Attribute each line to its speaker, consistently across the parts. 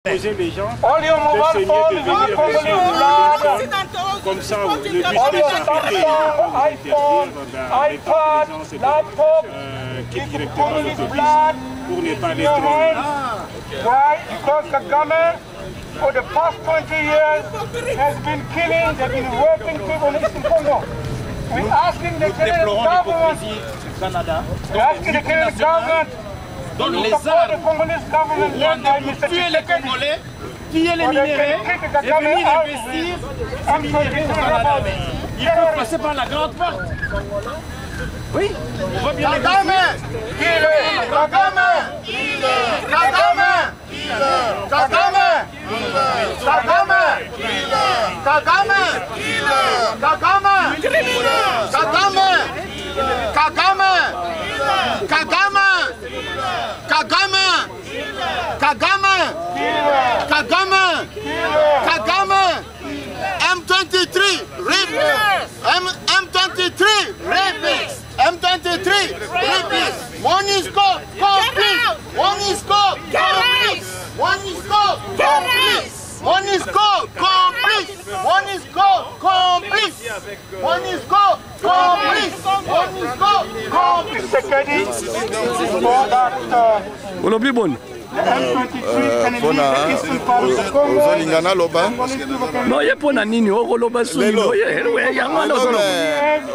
Speaker 1: Les gens
Speaker 2: all your mobile phones are Congolese blood.
Speaker 1: Comme ça, le but
Speaker 2: All your Samsung, iPhone, iPad, laptop, it's Congolese blood in your hands. Why? Because Kagame, for the past 20 years, has been killing, they've been raping people in Eastern Congo. We're asking the Canadian government,
Speaker 3: donc les armes
Speaker 2: pour
Speaker 3: tuer les Congolais, piller les minéraux et venir investir ces minéraux au Canada. Il faut passer par la grande porte. Oui, on va bien les
Speaker 4: Kagame, M23, M23, rapists, M23, rapists, MONUSCO, complice, MONUSCO, complice, MONUSCO, complice, MONUSCO, complice, MONUSCO, complice, MONUSCO, complice, MONUSCO, complice.
Speaker 5: ozolingana loba
Speaker 6: noye mpona nini okoloba suni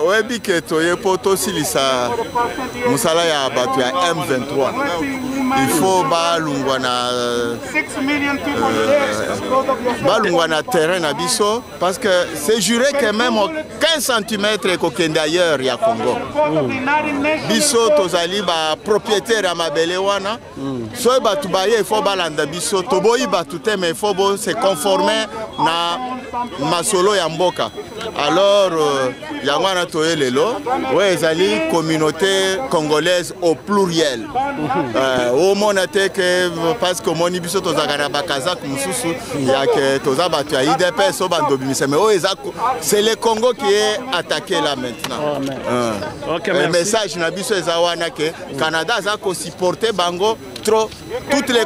Speaker 5: oyebi ke toye mpo tosilisa mosala ya bato ya M23 il faut balungwa na terrain na biso parce que c'est juré que même 15 cm ekokende ailleurs ya Congo biso tozali ba propriétaire ya mabele wana so batu baye il faut balanda biso toboyi batu te mais il faut se conformer na masolo ya mboka alors yango wana toye lelo oyo ezali communauté congolaise au pluriel omona te ke parce que omoni biso tozalaka na bakazak mosusu yake toza bato ya IDPS so bandobimisa mais oyo c'est le Congo qui est attaqué là maintenant. Le message na biso eza wana ke Canada aza ko supporter bango trop toutes les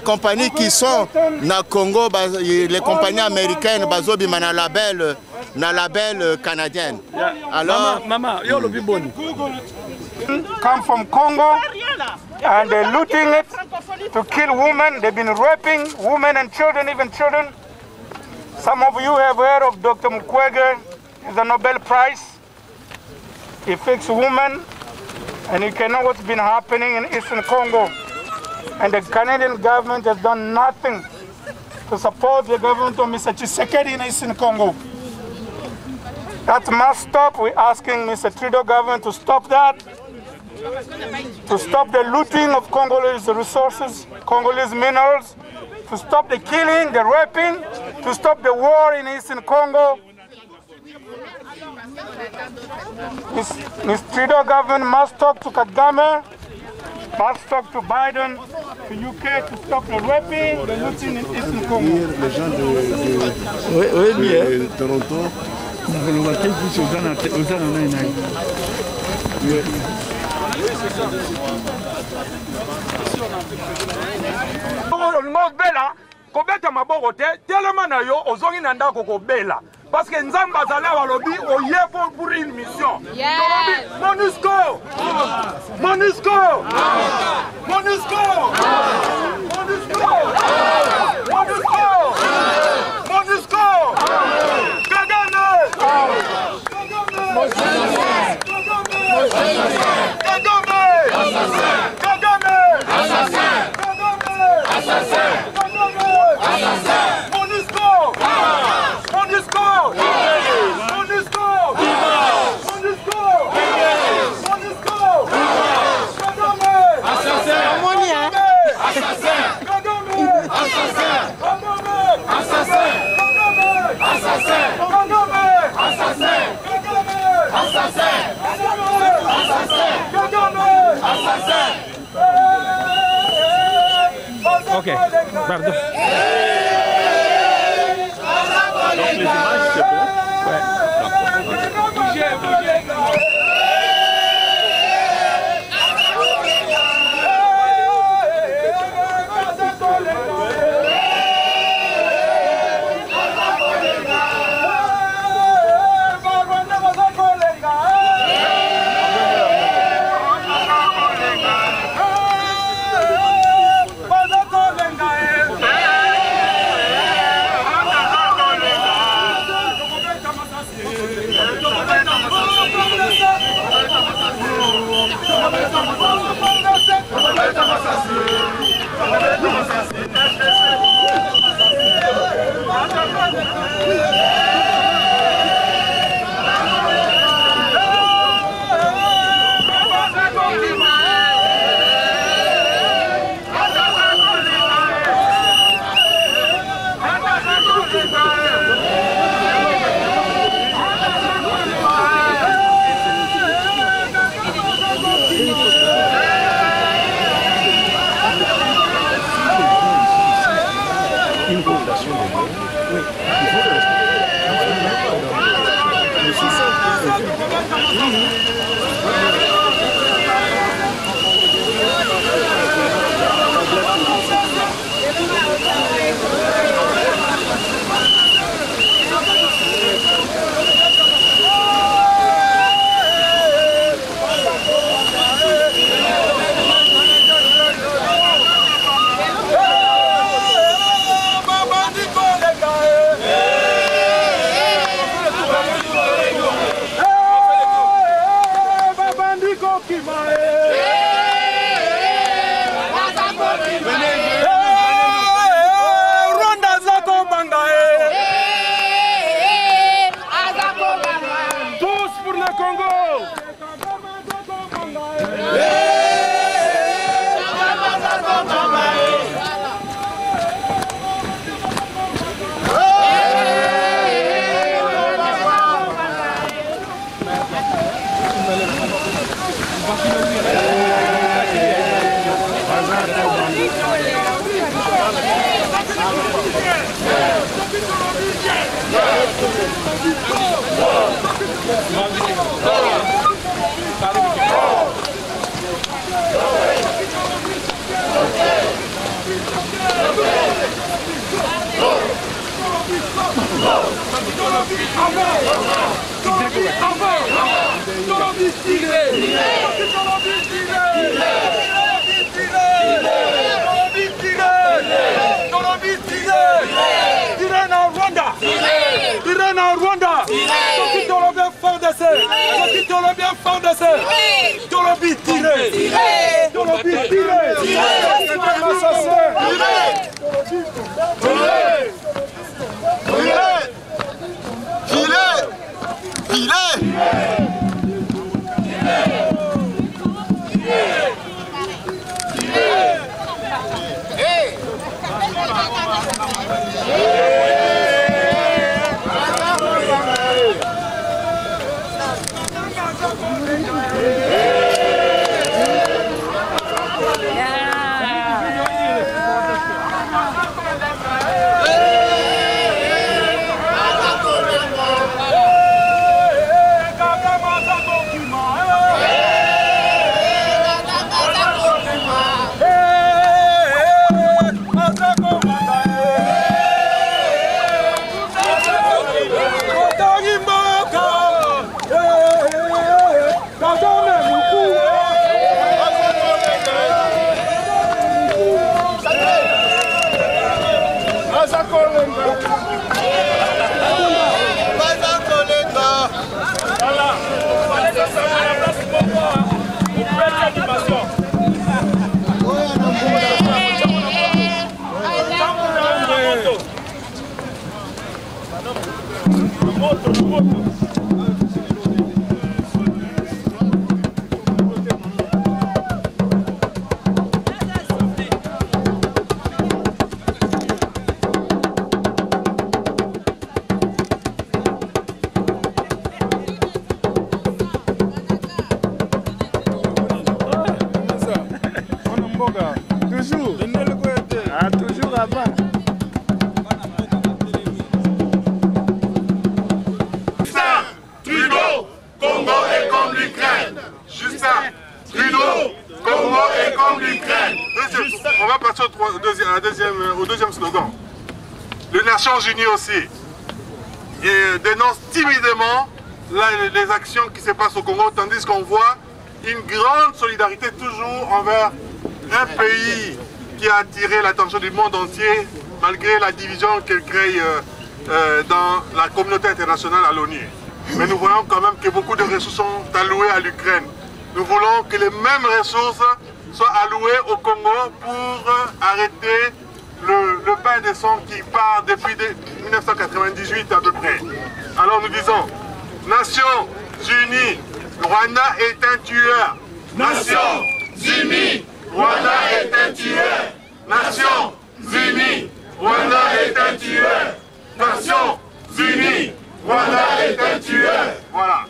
Speaker 5: compagnies qui sont na Congo, les compagnies américaines, bazobima na label canadien. Alors,
Speaker 6: Mama, you look bon.
Speaker 2: Come from Congo and they're looting it to kill women. They've been raping women and children, even children. Some of you have heard of Dr. Mukwege. He's a Nobel Prize. He fixed women, and you can know what's been happening in Eastern Congo. And the Canadian government has done nothing to support the government of Mr. Tshisekedi in Eastern Congo. That must stop. We're asking Mr. Trudeau government to stop that, to stop the looting of Congolese resources, Congolese minerals, to stop the killing, the raping, to stop the war in Eastern Congo. Mr. Trudeau government must talk to Kagame, must talk to Biden, to UK to stop the raping, the looting in Eastern Congo.
Speaker 7: Les gens de Toronto,
Speaker 2: kobeta maboko te telema na yo ozongi na ndako kobela parce que nzambe azali balobi oye pour une mission. MONUSCO, MONUSCO, MONUSCO, MONUSCO, MONUSCO, MONUSCO, Kagame,
Speaker 6: Ok, pardon.
Speaker 1: Donc les images, c'est bon.
Speaker 6: Ouais.
Speaker 2: Bougez, bougez.
Speaker 1: une fondation de l'eau. Oui. Il faut le
Speaker 7: au deuxième slogan. Les Nations Unies aussi dénoncent timidement les actions qui se passent au Congo, tandis qu'on voit une grande solidarité toujours envers un pays qui a attiré l'attention du monde entier malgré la division qu'elle crée dans la communauté internationale à l'ONU. Mais nous voyons quand même que beaucoup de ressources sont allouées à l'Ukraine. Nous voulons que les mêmes ressources soient allouées au Congo pour arrêter le bain de sang qui part depuis 1998 à peu près. Alors nous disons, Nations Unies, Rwanda est un tueur. Nations Unies, Rwanda est un tueur. Nations Unies, Rwanda est un tueur. Nations Unies, Rwanda est un tueur. Voilà.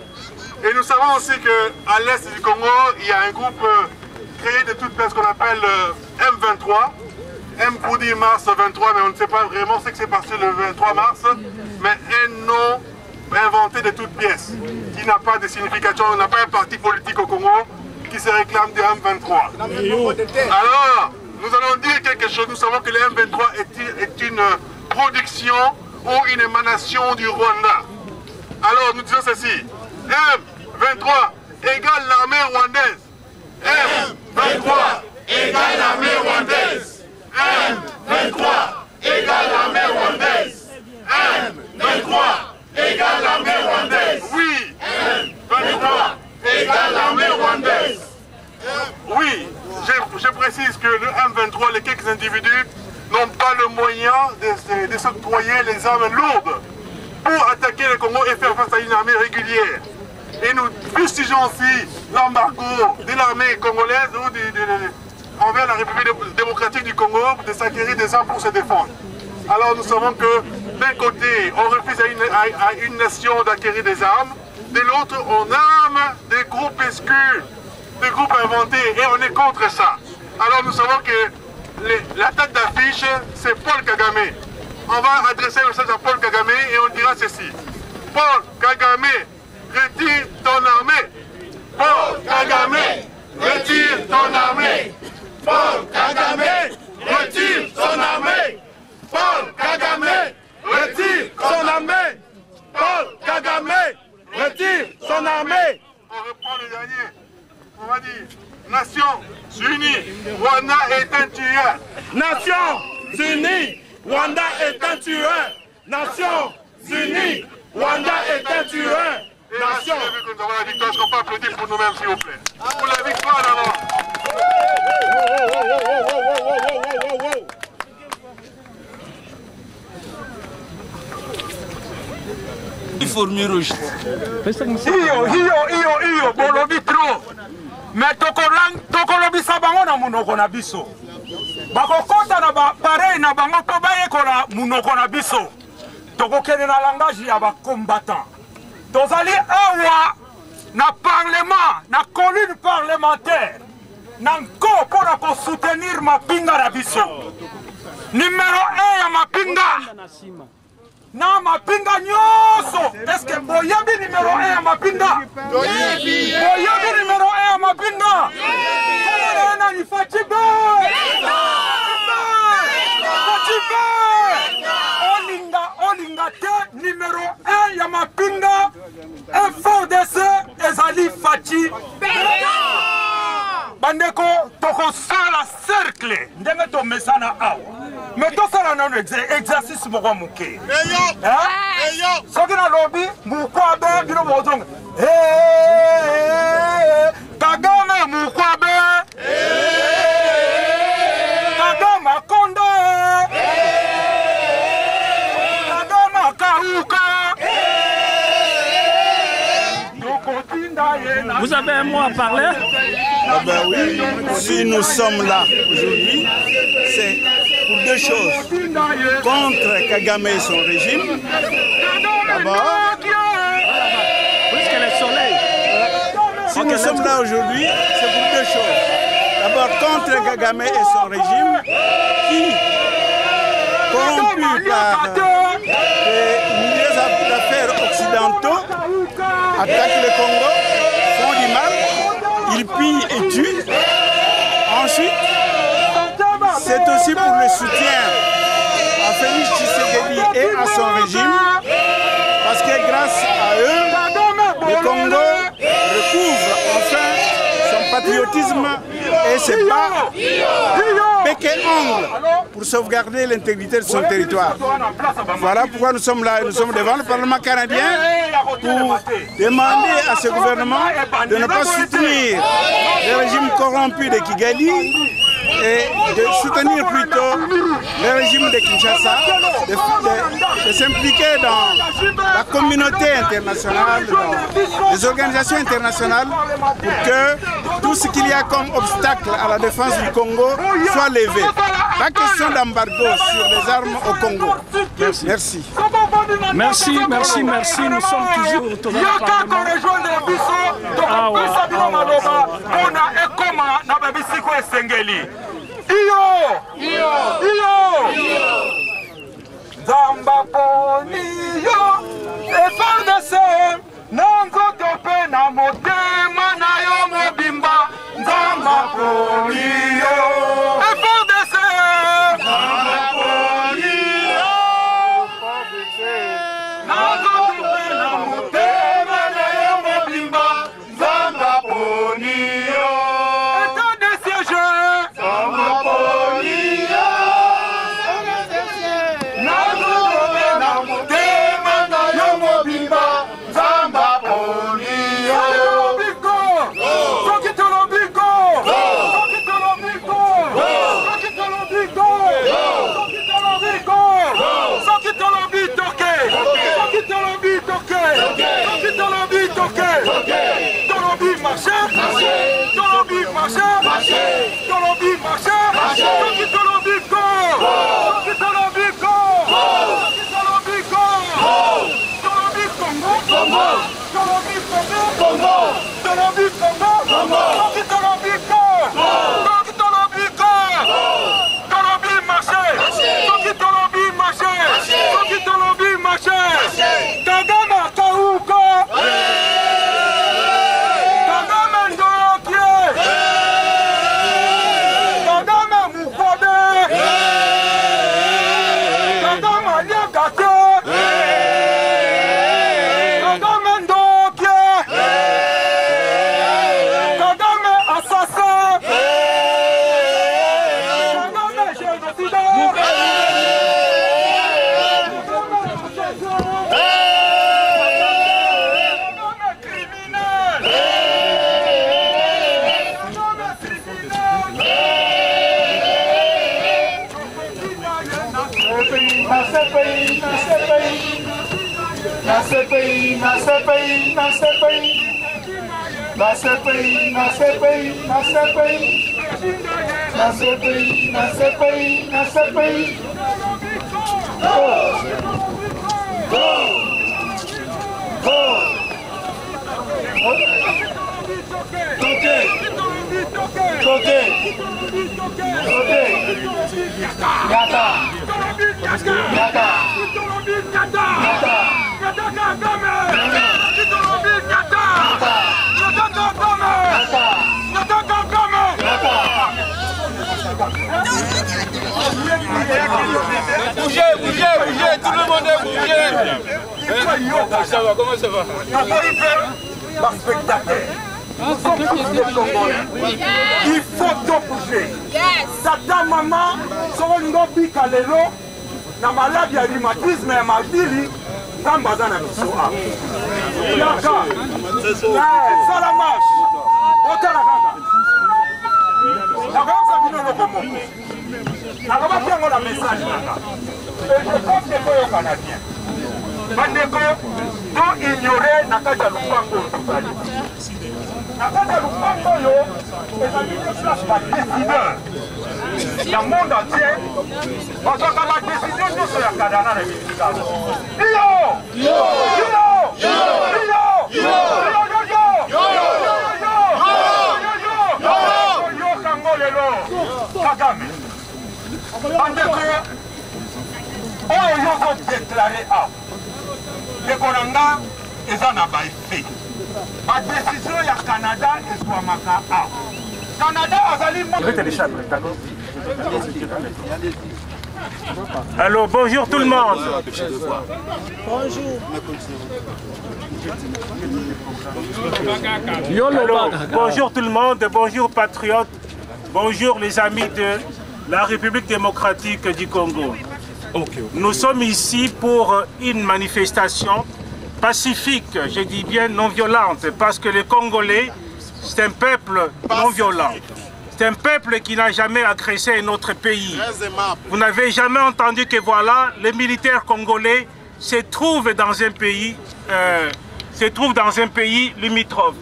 Speaker 7: Et nous savons aussi qu'à l'est du Congo, il y a un groupe créé de toutes pièces qu'on appelle M23. M pour dire mars 23, mais on ne sait pas vraiment ce qui s'est passé le 23 mars, mais un nom inventé de toutes pièces, qui n'a pas de signification, on n'a pas un parti politique au Congo qui se réclame du M23. Alors, nous allons dire quelque chose, nous savons que le M23 est une production ou une émanation du Rwanda. Alors, nous disons ceci, M23 égale l'armée rwandaise. M23 égale l'armée rwandaise. M23 égale l'armée rwandaise. M23 égale l'armée rwandaise. Oui. M23 égale l'armée rwandaise. Oui, je précise que le M23, les quelques individus, n'ont pas le moyen de s'octroyer les armes lourdes pour attaquer le Congo et faire face à une armée régulière. Et nous fustigeons aussi l'embargo de l'armée congolaise ou envers la République démocratique du Congo de s'acquérir des armes pour se défendre. Alors nous savons que d'un côté, on refuse à une nation d'acquérir des armes, de l'autre, on arme des groupes exclus, des groupes inventés, et on est contre ça. Alors nous savons que la tête d'affiche, c'est Paul Kagame. On va adresser un message à Paul Kagame et on dira ceci. Paul Kagame, retire ton armée. Paul Kagame, retire ton armée. Paul Kagame, retire ton armée. Paul Kagame, retire son armée. Paul Kagame, retire son armée. On reprend le dernier. On va dire, Nations Unies, Rwanda est un tueur. Nations Unies, Rwanda est un tueur. Nations Unies, Rwanda est un tueur. Nations. Vu que nous avons la victoire, est-ce qu'on peut applaudir pour nous-mêmes, s'il vous plaît? Pour la victoire d'abord.
Speaker 2: Iyo, bolobi trop. Mais tokolobisa bango na munoko na biso. Bakokota na pareil na bango po bayekola munoko na biso. Tokokende na langage ya bakombatant. Tozali awa na parlement, na colline parlementaire. Nanko pona ko soutenir mapinga na biso. Numéro 1 ya mapinga. Na mapinga nyoso. Est-ce que boyebi numéro 1 ya mapinga? Boyebi numéro 1 ya mapinga? Kala na ni Fatibe. Fatibe. Olinga te numéro 1 ya mapinga. FDC ezali Fati. Bandeko toko sala cercle ndenge to mesana awa. Mais to sala nano exercice moko muke. Soki na lobby mukwabe bino bozonga. Kagame mukwabe. Kagame konda. Kagame kauka.
Speaker 6: Vous avez un mot à parler?
Speaker 8: Ah ben oui, si nous sommes là aujourd'hui, c'est pour deux choses. Contre Kagame et son régime, d'abord. Si nous sommes là aujourd'hui, c'est pour deux choses. D'abord contre Kagame et son régime, qui, corrompu par les milieux d'affaires occidentaux, attaquent le Congo, font du mal. Il pille et tue. Ensuite, c'est aussi pour le soutien à Félix Tshisekedi et à son régime, parce que grâce à eux, le Congo recouvre enfin son patriotisme et se bat bec et ongle pour sauvegarder l'intégrité de son territoire. Voilà pourquoi nous sommes là, nous sommes devant le Parlement canadien pour demander à ce gouvernement de ne pas soutenir le régime corrompu de Kigali et de soutenir plutôt le régime de Kinshasa, de s'impliquer dans la communauté internationale, dans les organisations internationales, pour que tout ce qu'il y a comme obstacle à la défense du Congo soit levé. Pas question d'embargo sur les armes au Congo. Merci.
Speaker 6: Merci. Nous sommes toujours autour de la Parlement.
Speaker 2: Zamba poniyo FARDC nangoto pe na motema na yo mobimba Zamba poniyo FARDC Zamba poniyo nangoto pe na motema na yo mobimba Zamba poniyo état de siège Zamba poniyo
Speaker 3: Bougez, tout le monde est bougé. Ça va, comment ça va?
Speaker 2: Il faut tout bouger. Tata, maman, Sorongo Bikalelo, na maladie ya rhumatisme ya mabili, Kambaza na misoa. Yaka, Salamash, Otara Kaka. Nakaka bino lokomo. Nakaka kiango na message naka. Et je pense que c'est au Canadien. Bandeko, non ignorer Nakaja Lupango Tuzali. Nakaja Lupango yo, ezali place ba décideur. Dans le monde entier, on doit avoir des décisions sur la cadana de Mexicains. Kagame. On a déclaré à le Konanga et ça n'a pas fait. La décision du Canada est soit Maka A. Canada a d'accord.
Speaker 9: Alors bonjour tout le monde. Alors, bonjour tout le monde, bonjour patriotes, bonjour les amis de la République démocratique du Congo. Nous sommes ici pour une manifestation pacifique, je dis bien non violente, parce que les Congolais, c'est un peuple non violent. C'est un peuple qui n'a jamais agressé notre pays. Vous n'avez jamais entendu que voilà, les militaires congolais se trouvent dans un pays, limitrophe.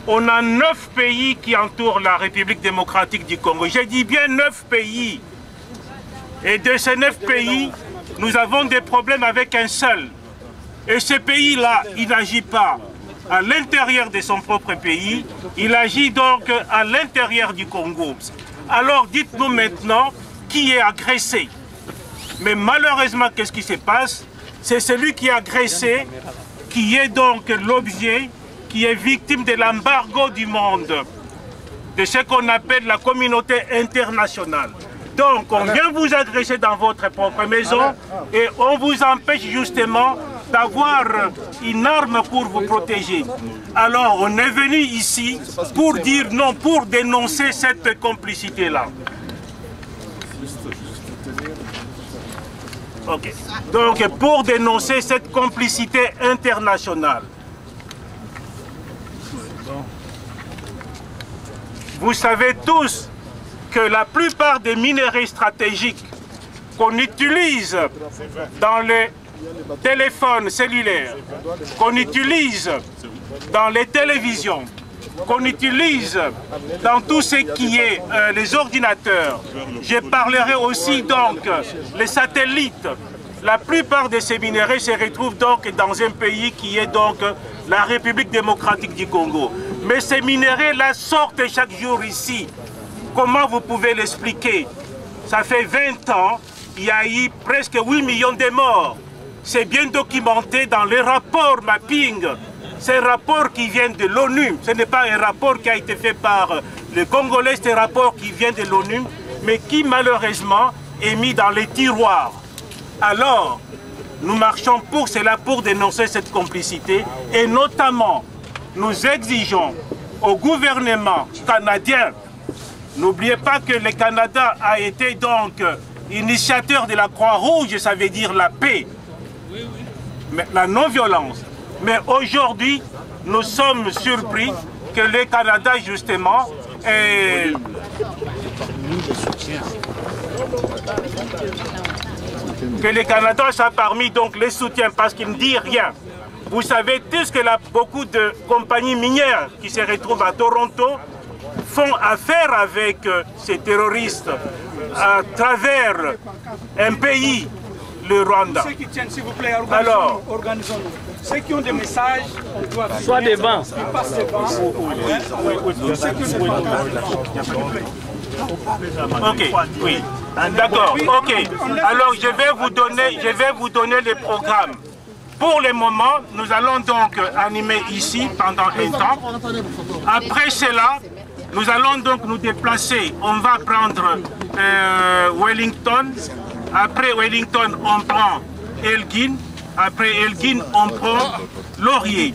Speaker 9: On a 9 pays qui entourent la République démocratique du Congo. Je dis bien 9 pays. Et de ces 9 pays, nous avons des problèmes avec un seul. Et ce pays-là, il n'agit pas à l'intérieur de son propre pays, il agit donc à l'intérieur du Congo. Alors dites-nous maintenant qui est agressé. Mais malheureusement, qu'est-ce qui se passe? C'est celui qui est agressé qui est donc l'objet, qui est victime de l'embargo du monde, de ce qu'on appelle la communauté internationale. Donc on vient vous agresser dans votre propre maison et on vous empêche justement d'avoir une arme pour vous protéger. Alors on est venu ici pour dire non, pour dénoncer cette complicité-là. Ok. Donc pour dénoncer cette complicité internationale. Vous savez tous que la plupart des minerais stratégiques qu'on utilise dans les téléphones cellulaires, qu'on utilise dans les télévisions, qu'on utilise dans tout ce qui est les ordinateurs, je parlerai aussi donc les satellites. La plupart de ces minerais se retrouvent donc dans un pays qui est donc la République démocratique du Congo. Mais ces minerais-là sortent chaque jour ici. Comment vous pouvez l'expliquer? Ça fait 20 ans, il y a eu presque 8 millions de morts. C'est bien documenté dans les rapports mapping. C'est un rapport qui vient de l'ONU. Ce n'est pas un rapport qui a été fait par les Congolais, c'est un rapport qui vient de l'ONU, mais qui malheureusement est mis dans les tiroirs. Alors, nous marchons pour cela, pour dénoncer cette complicité, et notamment, nous exigeons au gouvernement canadien. N'oubliez pas que le Canada a été donc initiateur de la Croix-Rouge, ça veut dire la paix, mais la non-violence. Mais aujourd'hui, nous sommes surpris que le Canada, justement, que le Canada soit parmi donc les soutiens, parce qu'il ne dit rien. Vous savez tous que beaucoup de compagnies minières qui se retrouvent à Toronto font affaire avec ces terroristes à travers un pays, le Rwanda.
Speaker 6: Ceux qui tiennent, s'il vous plaît,
Speaker 9: alors,
Speaker 6: organisons-nous. Ceux qui ont des messages, on doit...
Speaker 1: Soit devant.
Speaker 6: Ils passent devant.
Speaker 9: Ok, oui. D'accord, ok. Alors je vais vous donner les programmes. Pour le moment, nous allons donc animer ici pendant un temps. Après cela, nous allons donc nous déplacer. On va prendre Wellington. Après Wellington, on prend Elgin. Après Elgin, on prend Laurier.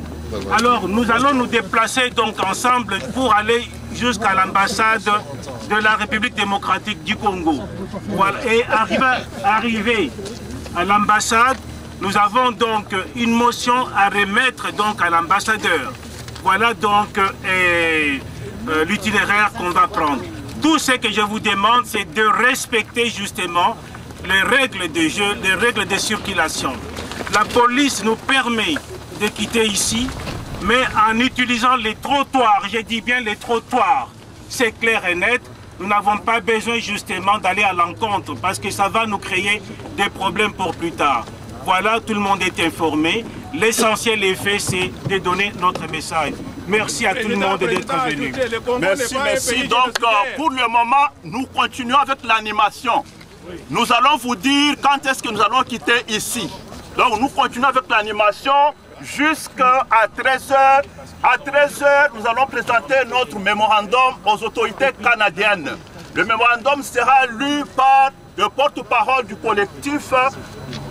Speaker 9: Alors, nous allons nous déplacer donc ensemble pour aller jusqu'à l'ambassade de la République démocratique du Congo. Voilà. Et arrivé à l'ambassade, nous avons donc une motion à remettre donc à l'ambassadeur. Voilà donc l'itinéraire qu'on va prendre. Tout ce que je vous demande, c'est de respecter justement les règles de jeu, les règles de circulation. La police nous permet de quitter ici, mais en utilisant les trottoirs, je dis bien les trottoirs, c'est clair et net, nous n'avons pas besoin justement d'aller à l'encontre parce que ça va nous créer des problèmes pour plus tard. Voilà, tout le monde est informé. L'essentiel est fait, c'est de donner notre message. Merci à tout le monde d'être venu.
Speaker 4: Merci, merci. Donc, pour le moment, nous continuons avec l'animation. Nous allons vous dire quand est-ce que nous allons quitter ici. Donc, nous continuons avec l'animation jusqu'à 13h. À 13h, nous allons présenter notre mémorandum aux autorités canadiennes. Le mémorandum sera lu par le porte-parole du collectif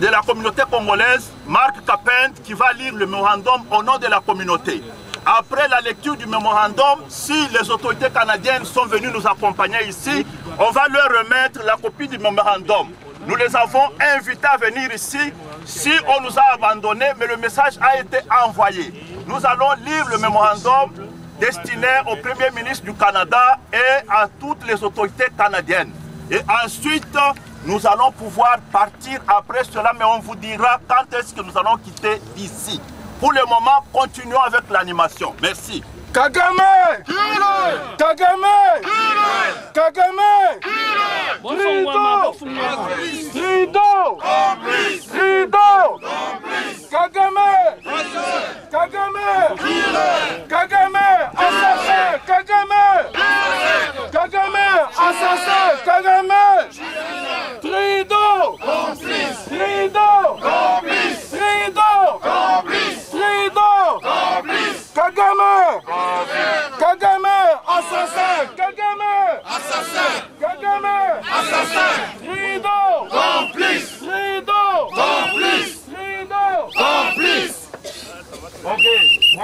Speaker 4: de la communauté congolaise, Marc Capent, qui va lire le mémorandum au nom de la communauté. Après la lecture du mémorandum, si les autorités canadiennes sont venues nous accompagner ici, on va leur remettre la copie du mémorandum. Nous les avons invités à venir ici. Si on nous a abandonnés, mais le message a été envoyé. Nous allons lire le mémorandum destiné au Premier ministre du Canada et à toutes les autorités canadiennes. Et ensuite, nous allons pouvoir partir après cela, mais on vous dira quand est-ce que nous allons quitter ici. Pour le moment, continuons avec l'animation. Merci.
Speaker 2: Kagame! Kagame! Kagame! Trudeau! Trudeau! Trudeau! Kagame! Kagame! Kagame! Assassin! Kagame! Kagame! Assassin!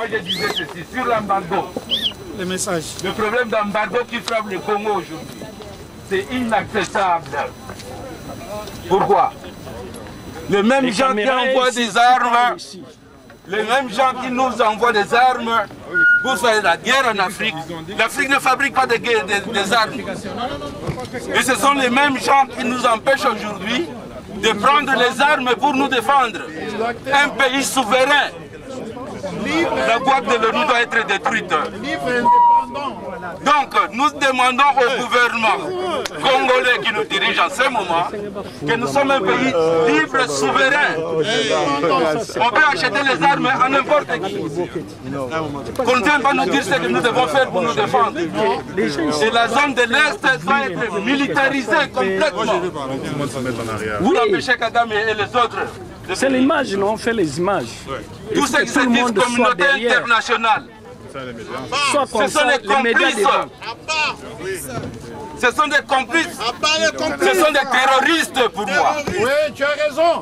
Speaker 2: moi je disais ceci, sur l'embargo.
Speaker 8: Le message.
Speaker 2: Le problème d'embargo qui frappe le Congo aujourd'hui, c'est inacceptable. Pourquoi? Les mêmes gens qui envoient des armes, les mêmes gens qui nous envoient des armes pour faire la guerre en Afrique. L'Afrique ne fabrique pas des armes. Et ce sont les mêmes gens qui nous empêchent aujourd'hui de prendre les armes pour nous défendre. Un pays souverain. La boîte de l'ONU doit être détruite. Donc, nous demandons au gouvernement congolais qui nous dirige en ce moment que nous sommes un pays libre, souverain. On peut acheter les armes à n'importe qui. Qu'on ne vienne pas nous dire ce que nous devons faire pour nous défendre. Et la zone de l'Est doit être militarisée complètement. Vous empêchez Kagame et les autres.
Speaker 6: C'est l'image, non? On fait les images.
Speaker 2: Tout ce qui se dit communauté internationale. Ce sont des complices. Ce sont des complices. Ce sont des terroristes pour moi.
Speaker 3: Oui, tu as raison.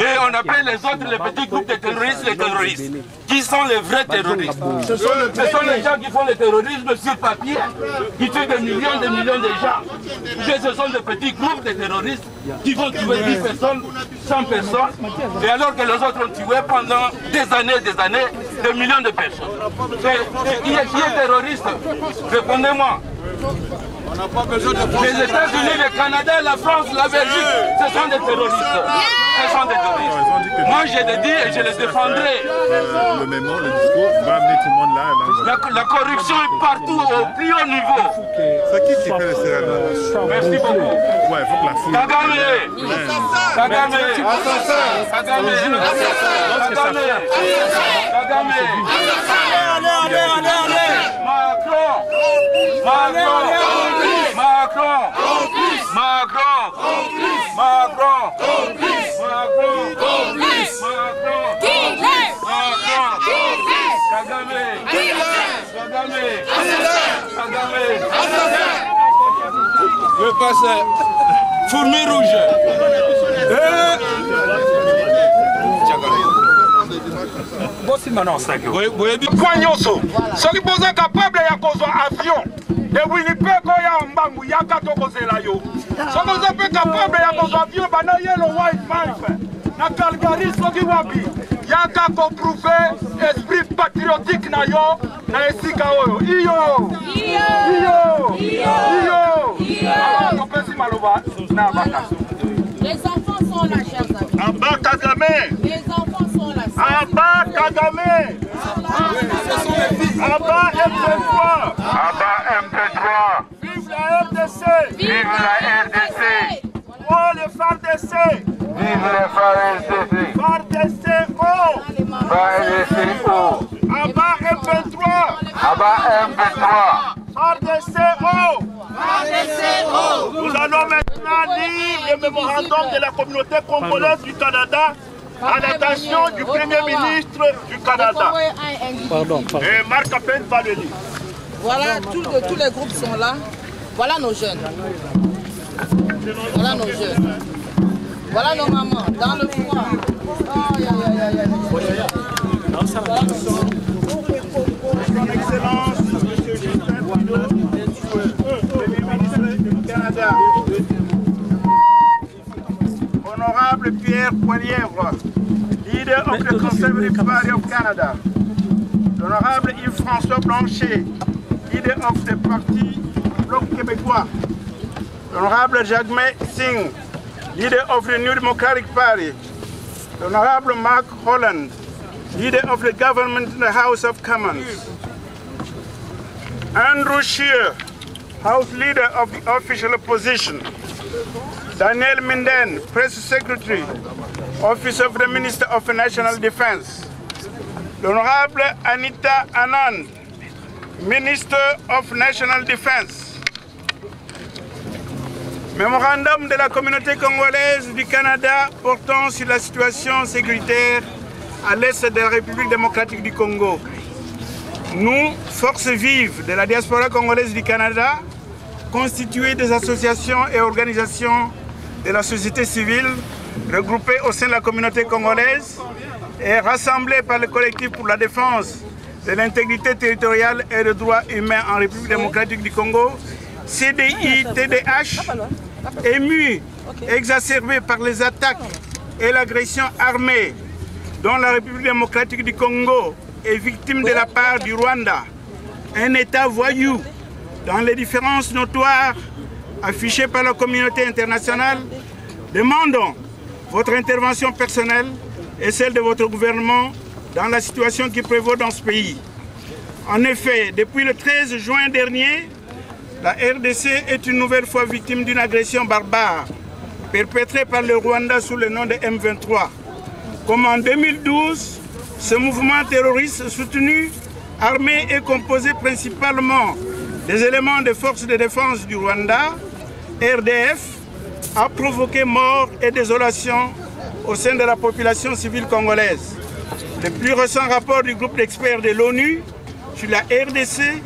Speaker 2: Et on appelle les autres, les petits groupes de terroristes, les terroristes. Qui sont les vrais terroristes? Ce sont les gens qui font le terrorisme sur papier, qui tuent des millions de gens. Et ce sont des petits groupes de terroristes qui vont tuer 10 personnes, 100 personnes, et alors que les autres ont tué pendant des années, des millions de personnes. Et qui est terroriste? Répondez-moi. Les États-Unis, le Canada, la France, la Belgique, ce sont des terroristes. Ce sont des terroristes. Moi, je le dis et je les défendrai.
Speaker 7: Le mémo, le discours va amener tout le monde là.
Speaker 2: La corruption est partout, au plus haut niveau.
Speaker 7: C'est qui fait le cérémonie?
Speaker 2: Merci beaucoup.
Speaker 7: Ouais, il faut que la foule...
Speaker 2: Kagame. Je passe fourmi rouge. Point nyonso soki boza capable ya kozwa avion de Winnipeg ya mbangu yaka tokozela yo soki oza mpe capable ya kozwa avion bana yelo white five na Calgary soki wapi yaka koprouve esprit patriotique na yo na esika oyo iyo topesi maloba na bakaso.
Speaker 10: Les enfants sont là, chers amis.
Speaker 2: Abba Kagame.
Speaker 10: Les enfants sont là.
Speaker 2: Abba Kagame. Abba M23. Abba M23. Vive la RDC. Vive la RDC. Oh les FARDC. Vive les FARDC. FARDC oh. FARDC oh. Abba M23. Abba M23. FARDC oh. Nous allons maintenant lire le mémorandum de la communauté congolaise du Canada à l'attention du Premier ministre du Canada. Et Marc Appel va le lire.
Speaker 10: Voilà, tous les groupes sont là. Voilà nos jeunes. Voilà nos jeunes. Voilà nos mamans dans le froid.
Speaker 2: Son Excellence, M. Justin Trudeau, Premier ministre du Canada. Honorable Pierre Poilièvre, leader of the Conservative Party of Canada. Honorable Yves-François Blanchet, leader of the Parti Bloc Québécois. Honorable Jagmeet Singh, leader of the New Democratic Party. Honorable Mark Holland, leader of the government in the House of Commons. Andrew Scheer, House Leader of the official opposition. Daniel Minden, Press Secretary, Office of the Minister of National Defense. L'Honorable Anita Anand, Minister of National Defense. Mémorandum de la communauté congolaise du Canada portant sur la situation sécuritaire à l'est de la République démocratique du Congo. Nous, forces vives de la diaspora congolaise du Canada, constituées des associations et organisations de la société civile regroupées au sein de la communauté congolaise,
Speaker 8: et rassemblée par le collectif pour la défense de l'intégrité territoriale et des droits humains en République démocratique du Congo, CDI-TDH, ému, exacerbé par les attaques et l'agression armée dont la République démocratique du Congo est victime de la part du Rwanda, un État voyou dans les différences notoires affichées par la communauté internationale, demandons votre intervention personnelle et celle de votre gouvernement dans la situation qui prévaut dans ce pays. En effet, depuis le 13 juin dernier, la RDC est une nouvelle fois victime d'une agression barbare perpétrée par le Rwanda sous le nom de M23. Comme en 2012, ce mouvement terroriste soutenu, armé et composé principalement des éléments des forces de défense du Rwanda, RDF, a provoqué mort et désolation au sein de la population civile congolaise. Le plus récent rapport du groupe d'experts de l'ONU sur la RDC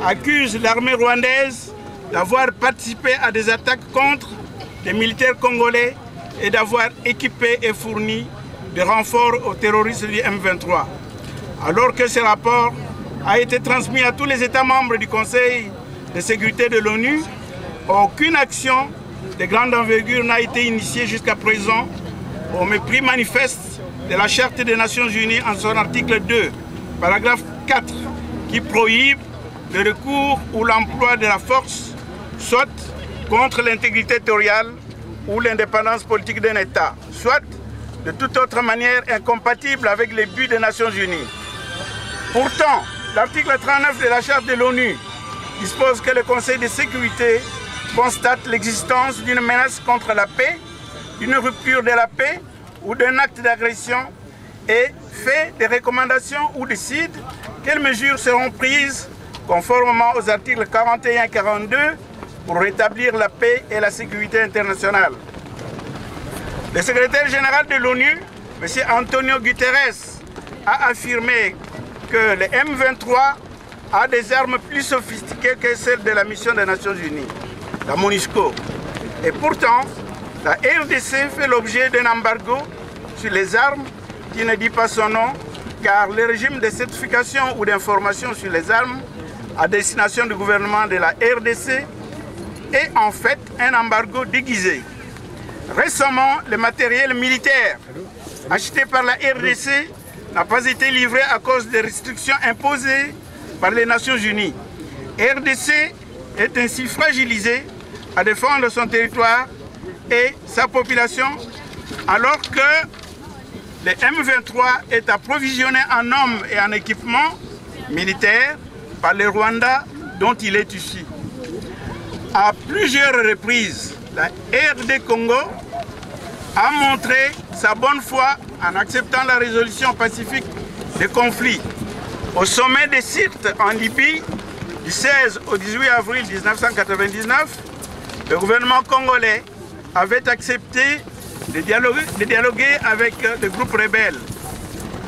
Speaker 8: accuse l'armée rwandaise d'avoir participé à des attaques contre des militaires congolais et d'avoir équipé et fourni des renforts aux terroristes du M23. Alors que ce rapport a été transmis à tous les États membres du Conseil de sécurité de l'ONU, aucune action de grande envergure n'a été initiée jusqu'à présent au mépris manifeste de la Charte des Nations Unies en son article 2, paragraphe 4, qui prohibe le recours ou l'emploi de la force, soit contre l'intégrité territoriale ou l'indépendance politique d'un État, soit de toute autre manière incompatible avec les buts des Nations Unies. Pourtant, l'article 39 de la Charte de l'ONU dispose que le Conseil de sécurité constate l'existence d'une menace contre la paix, d'une rupture de la paix ou d'un acte d'agression et fait des recommandations ou décide quelles mesures seront prises conformément aux articles 41 et 42 pour rétablir la paix et la sécurité internationale. Le secrétaire général de l'ONU, M. Antonio Guterres, a affirmé que le M23 a des armes plus sophistiquées que celles de la mission des Nations Unies, la MONUSCO. Et pourtant, la RDC fait l'objet d'un embargo sur les armes qui ne dit pas son nom, car le régime de certification ou d'information sur les armes à destination du gouvernement de la RDC est en fait un embargo déguisé. Récemment, le matériel militaire acheté par la RDC n'a pas été livré à cause des restrictions imposées par les Nations Unies. RDC est ainsi fragilisée à défendre son territoire et sa population, alors que le M23 est approvisionné en hommes et en équipements militaires par le Rwanda dont il est issu. À plusieurs reprises, la RD Congo a montré sa bonne foi en acceptant la résolution pacifique des conflits. Au sommet de Sirte en Libye, du 16 au 18 avril 1999, le gouvernement congolais avait accepté de dialoguer avec le groupe rebelle.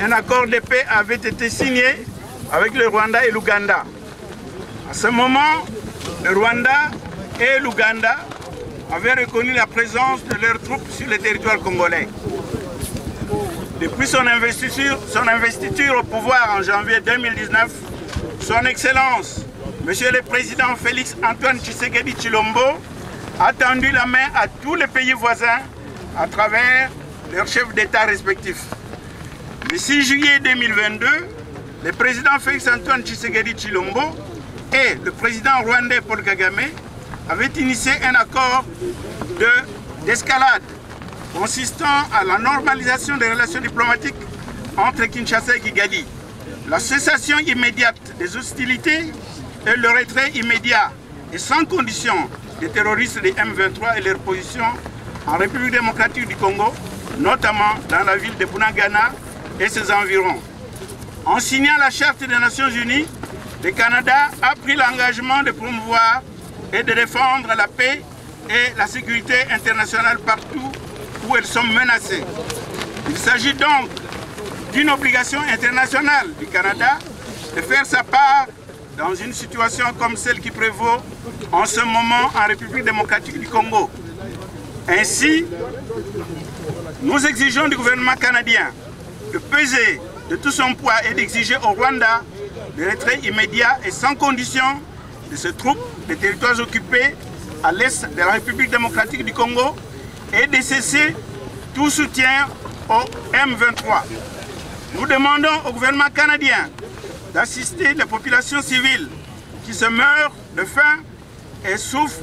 Speaker 8: Un accord de paix avait été signé avec le Rwanda et l'Ouganda. À ce moment, le Rwanda et l'Ouganda avaient reconnu la présence de leurs troupes sur le territoire congolais. Depuis son investiture au pouvoir en janvier 2019, son Excellence, Monsieur le Président Félix Antoine Tshisekedi Tshilombo, a tendu la main à tous les pays voisins à travers leurs chefs d'État respectifs. Le 6 juillet 2022, le président Félix Antoine Tshisekedi Tshilombo et le président rwandais Paul Kagame avaient initié un accord d'escalade consistant à la normalisation des relations diplomatiques entre Kinshasa et Kigali, la cessation immédiate des hostilités et le retrait immédiat et sans condition des terroristes des M23 et leur position en République démocratique du Congo, notamment dans la ville de Bunagana et ses environs. En signant la Charte des Nations Unies, le Canada a pris l'engagement de promouvoir et de défendre la paix et la sécurité internationale partout où elles sont menacées. Il s'agit donc d'une obligation internationale du Canada de faire sa part dans une situation comme celle qui prévaut en ce moment en République démocratique du Congo. Ainsi, nous exigeons du gouvernement canadien
Speaker 11: de peser de tout son poids et d'exiger au Rwanda le retrait immédiat et sans condition de ses troupes des territoires occupés à l'est de la République démocratique du Congo et de cesser tout soutien au M23. Nous demandons au gouvernement canadien d'assister les populations civiles qui se meurent de faim et souffrent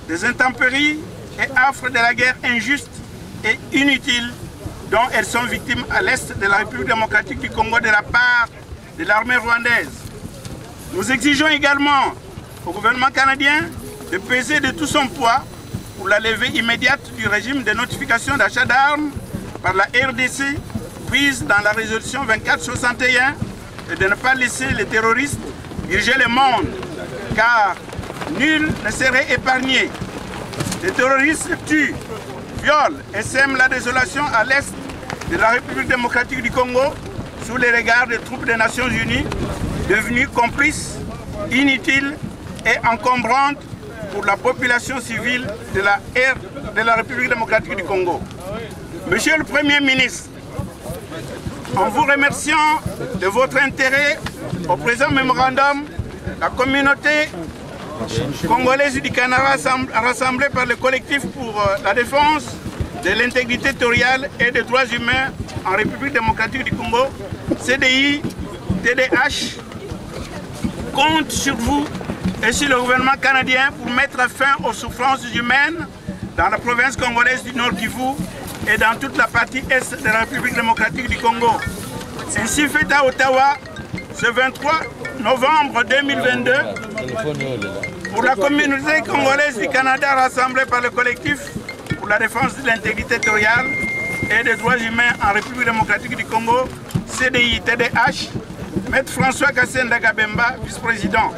Speaker 11: des intempéries et affreux de la guerre injuste et inutile dont elles sont victimes à l'est de la République démocratique du Congo de la part de l'armée rwandaise. Nous exigeons également au gouvernement canadien de peser de tout son poids pour la levée immédiate du régime de notification d'achat d'armes par la RDC prise dans la résolution 2461 et de ne pas laisser les terroristes diriger le monde, car nul ne serait épargné. Les terroristes tuent, violent et sèment la désolation à l'est de la République démocratique du Congo sous les regards des troupes des Nations Unies, devenues complices, inutiles et encombrantes pour la population civile de la République démocratique du Congo. Monsieur le Premier ministre, en vous remerciant de votre intérêt au présent mémorandum, la communauté congolaise du Canada rassemblée par le collectif pour la défense de l'intégrité territoriale et des droits humains en République démocratique du Congo, CDI, TDH, compte sur vous et sur le gouvernement canadien pour mettre fin aux souffrances humaines dans la province congolaise du Nord Kivu et dans toute la partie est de la République démocratique du Congo. Ainsi fait à Ottawa, ce 23 novembre 2022, pour la communauté congolaise du Canada rassemblée par le collectif pour la défense de l'intégrité territoriale et des droits humains en République démocratique du Congo, CDI-TDH, Maître François Kassenda Gabemba, vice-président.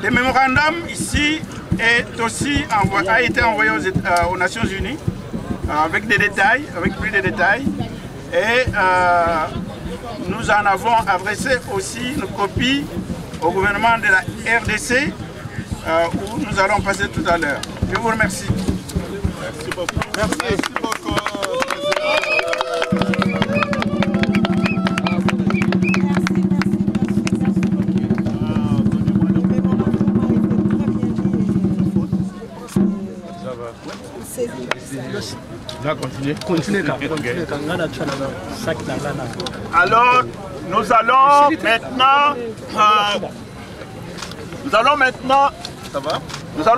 Speaker 11: Le mémorandum ici a été envoyé aux Nations Unies avec des détails, avec plus de détails. Et nous en avons adressé aussi une copie au gouvernement de la RDC où nous allons passer tout à l'heure. Je vous remercie.
Speaker 5: Merci beaucoup. Merci beaucoup.
Speaker 4: Alors, nous allons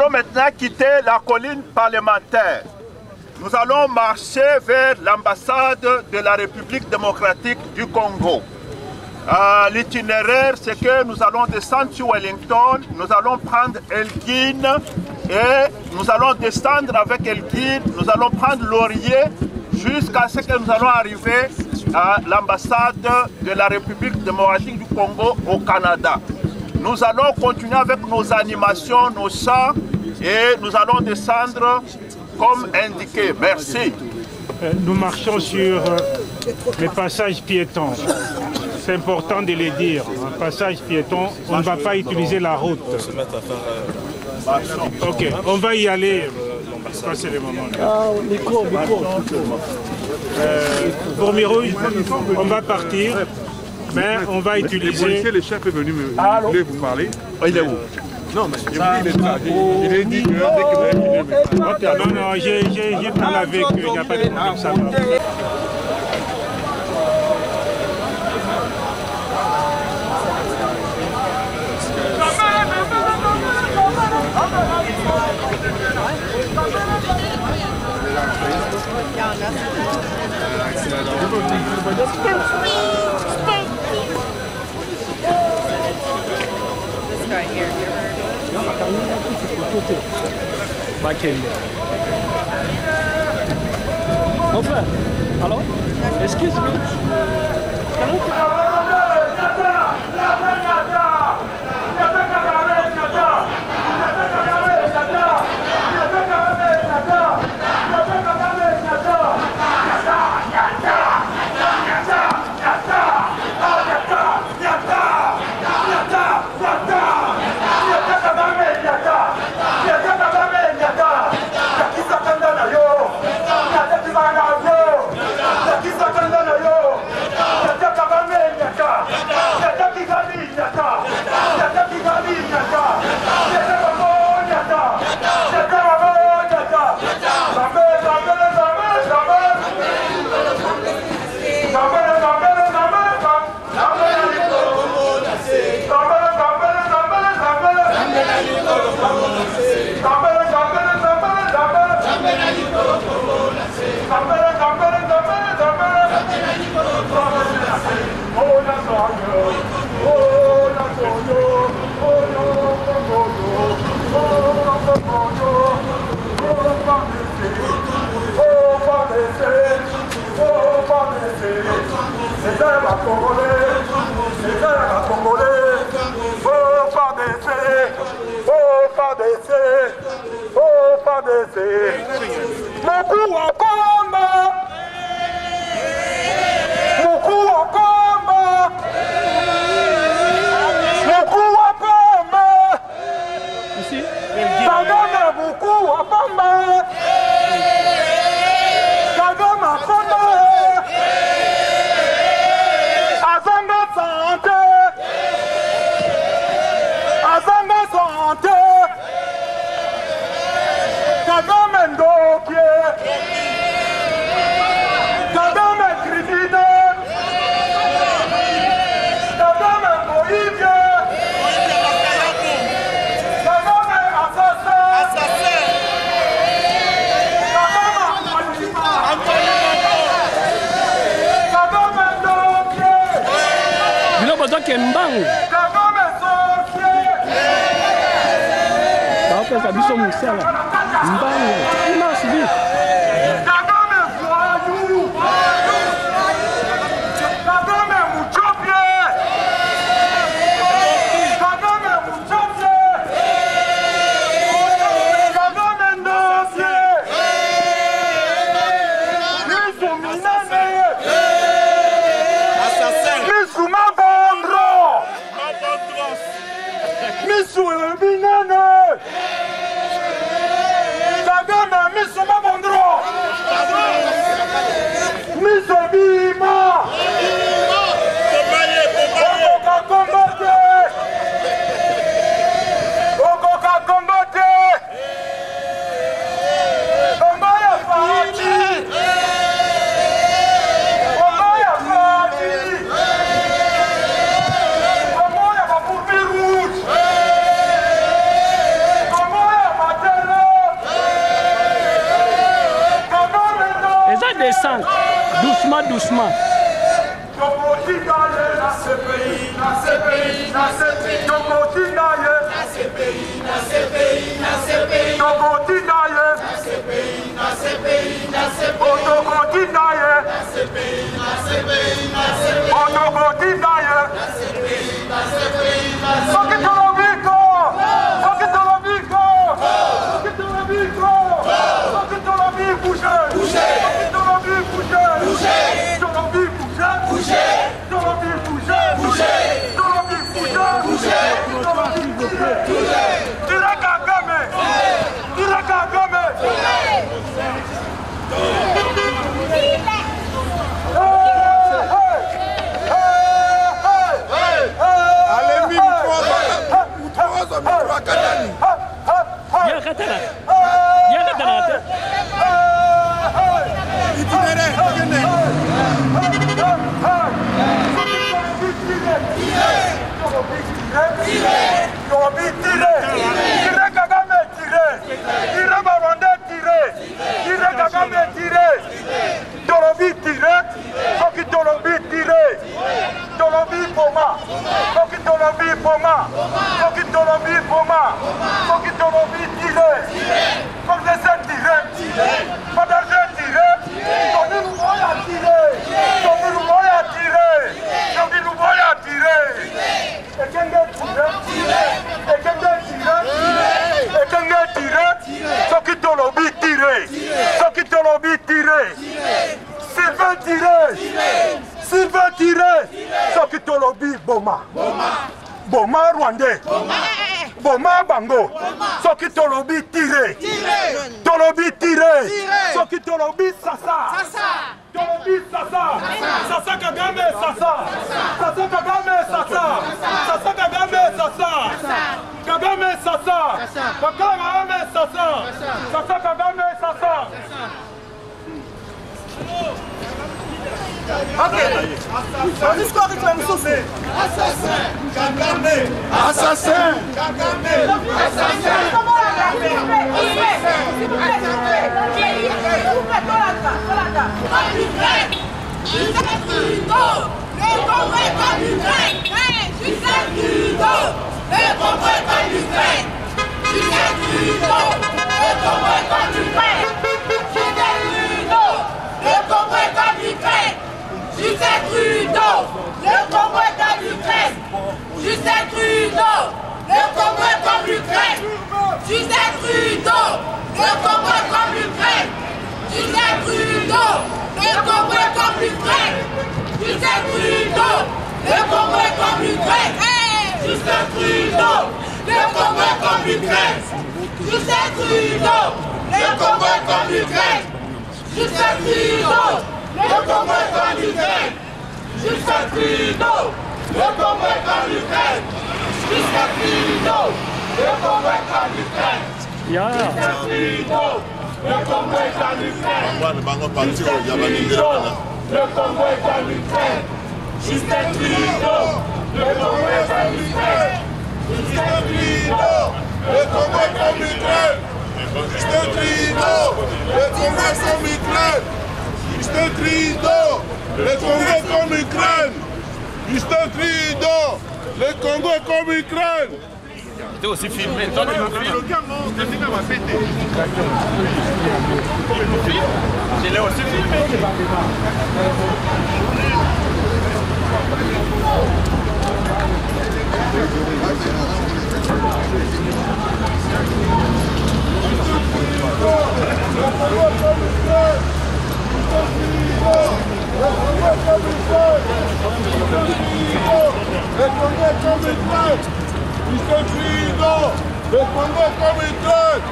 Speaker 4: maintenant quitter la colline parlementaire. Nous allons marcher vers l'ambassade de la République démocratique du Congo. L'itinéraire, c'est que nous allons descendre sur Wellington, nous allons prendre Elgin et nous allons descendre avec Elgin, nous allons prendre Laurier jusqu'à ce que nous allons arriver à l'ambassade de la République démocratique du Congo au Canada. Nous allons continuer avec nos animations, nos chants et nous allons descendre comme indiqué. Merci.
Speaker 9: Nous marchons sur les passages piétons. C'est important de les dire. Un passage piéton, on ne va pas utiliser la route. Ok, on va y aller. C'est le moment. Pour Mirouille, on va partir, mais on va utiliser...
Speaker 7: Le policier, le chef est venu vous parler. Il est où? Non, mais il est là. Il est dit que dès que vous avez fini...
Speaker 9: Non, j'ai parlé avec eux, il n'y a pas de problème, ça va.
Speaker 10: This guy here,
Speaker 6: Enfin, alors, excuse-moi.
Speaker 12: Yo!
Speaker 6: Doucement.
Speaker 2: Boma Rwandais, Boma Bango, Soki Tolobi tiré, Tolobi tiré, Soki Tolobi Sasa, Tolobi Sasa, Sasa Kagame Sasa, Sasa Kagame Sasa, Sasa Kagame Sasa, Kagame Sasa, Kagame Sasa, Sasa Kagame Sasa.
Speaker 10: Ok. Vas-y, score, il va me souffler.
Speaker 7: Assassin. Kagame. Assassin. Kagame. Assassin.
Speaker 12: Justin Trudeau, le Congo est en Ukraine. Justin Trudeau, le Congo est en Ukraine. Justin Trudeau, le Congo est en Ukraine. Justin Trudeau, le Congo est en Ukraine. Justin Trudeau, le Congo est en Ukraine. Justin Trudeau, le Congo est en Ukraine. Justin Trudeau, le Congo est en Ukraine. Justin Trudeau, le Congo est en Ukraine. Justin Trudeau, le Congo est en Ukraine. Justin Trudeau, le Congo est en Ukraine. Justin Trudeau, le Congo est en Ukraine. Justin Trudeau, le Congo est en Ukraine. Justin Trudeau, le Congo est en Ukraine. Justin Trudeau, le Congo est en Ukraine. Justin Trudeau, le Congo est en Ukraine. Justin Trudeau, le Congo est en Ukraine. Justin Trudeau, le Congo est en Ukraine. Justin Trudeau, le Congo est en Ukraine.
Speaker 7: Justin Trudeau, le Congo est en Ukraine. Justin Trudeau, le Congo est en Ukraine. Justin Trudeau, le Congo est en Ukraine.
Speaker 3: T'es aussi filmé, toi tu me filmes. Je l'ai aussi filmé.
Speaker 7: Justin Trudeau, le Congo est comme une traite.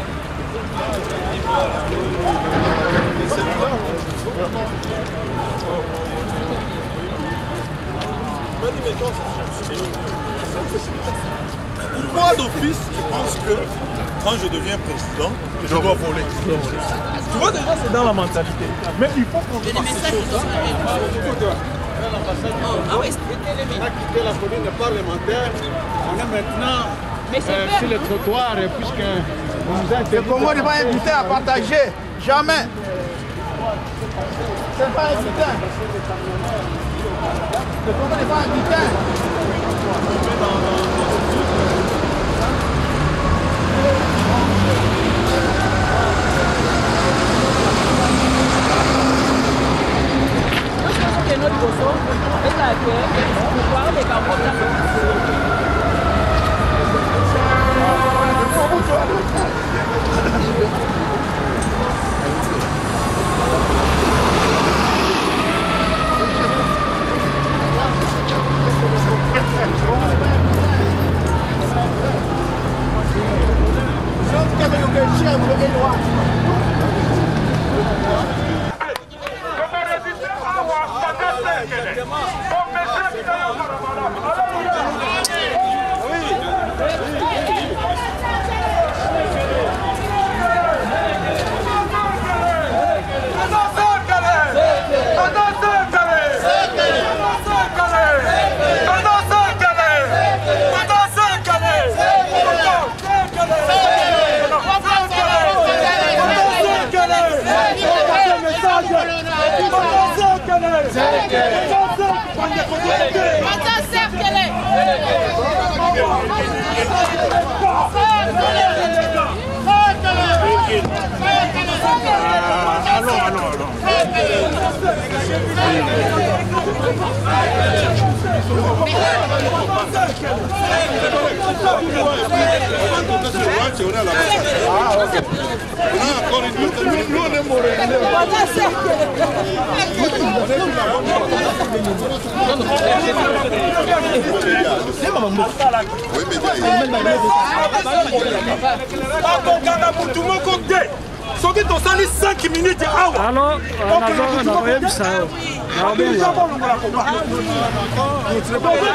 Speaker 13: Moi d'office, je pense que quand je deviens président, je dois voler. Tu vois déjà c'est dans la mentalité. Mais il faut qu'on fasse ces choses-là.
Speaker 11: On a quitté la colline parlementaire, on est maintenant sur le trottoir puisque le Congo n'est pas invité à partager, jamais. C'est pas invité. Le Congo n'est pas invité.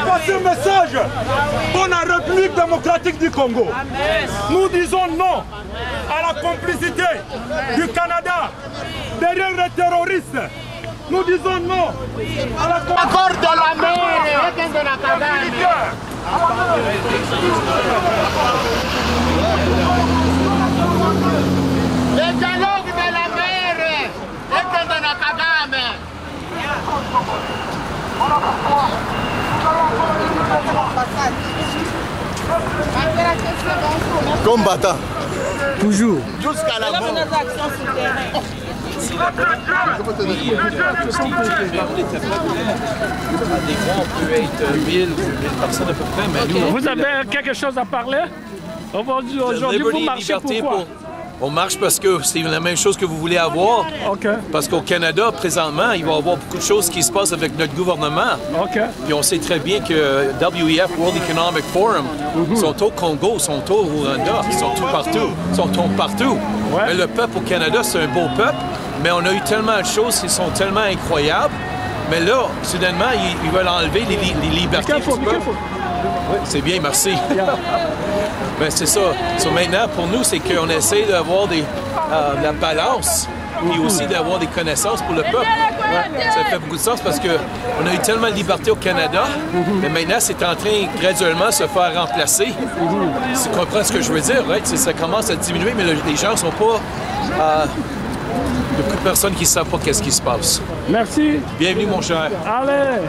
Speaker 2: Passer un message pour la République démocratique du Congo. Nous disons non à la complicité du Canada derrière les terroristes
Speaker 3: Nous disons non à
Speaker 12: l'accord de la mer. Le dialogue de la mer.
Speaker 5: Combattant.
Speaker 6: Toujours.
Speaker 5: Jusqu'à la mort.
Speaker 6: Vous avez quelque chose à parler? Aujourd'hui, vous marchez pourquoi?
Speaker 14: On marche parce que c'est la même chose que vous voulez avoir. Parce qu'au Canada, présentement, il va y avoir beaucoup de choses qui se passent avec notre gouvernement. Puis on sait très bien que WEF, World Economic Forum, sont au Congo, sont au Rwanda, ils sont tout partout. Ils sont partout. Mais le peuple au Canada, c'est un beau peuple. Mais on a eu tellement de choses qui sont tellement incroyables. Mais là, soudainement, ils veulent enlever les libertés. Oui, c'est bien, merci. Ben, c'est ça. Maintenant, pour nous, c'est qu'on essaie d'avoir la balance et aussi d'avoir des connaissances pour le peuple. Ça fait beaucoup de sens parce qu'on a eu tellement de liberté au Canada, mais maintenant, c'est en train graduellement de se faire remplacer. Tu comprends ce que je veux dire? Right? Ça commence à diminuer, mais les gens ne sont pas... Il y a beaucoup de personnes qui ne savent pas qu'est-ce qui se passe.
Speaker 6: Merci.
Speaker 14: Bienvenue, mon cher.
Speaker 6: Allez.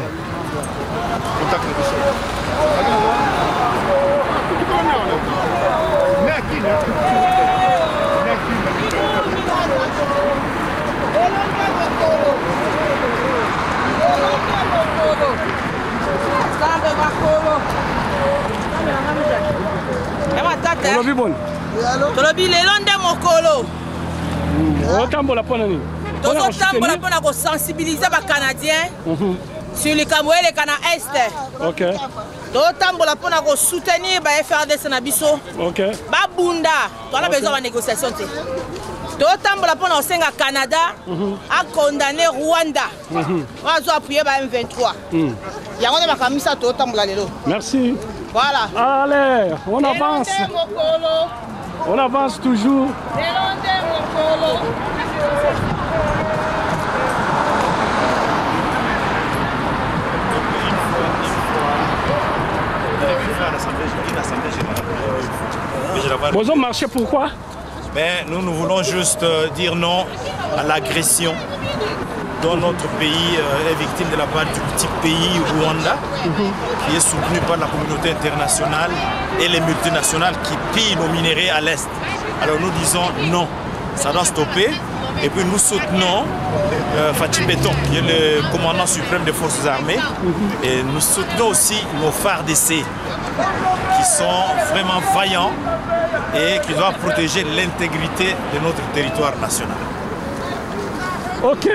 Speaker 10: tolobi lelo nde mokolo
Speaker 6: otambola mpona nini
Speaker 10: tozotambola mpona kosensibilize bacanadien sur likambo eleka na este totambola mpona kosoutenir ba-FRDC na biso babunda toala besoin banégociation te totambola mpona kosenga Canada akondane Rwanda oyo azoappuye ba M23 yango nde makambo misato totambola lelo.
Speaker 6: Merci.
Speaker 10: Voilà.
Speaker 6: Allez, on avance. On avance toujours. Vous avez marché pourquoi?
Speaker 13: Mais nous voulons juste dire non à l'agression dont notre pays est victime de la part du petit pays Rwanda, qui est soutenu par la communauté internationale et les multinationales qui pillent nos minéraux à l'Est. Alors nous disons non, ça doit stopper. Et puis nous soutenons Fatou Béton, qui est le commandant suprême des forces armées. Et nous soutenons aussi nos FARDC, qui sont vraiment vaillants et qui doivent protéger l'intégrité de notre territoire national.
Speaker 6: Ok.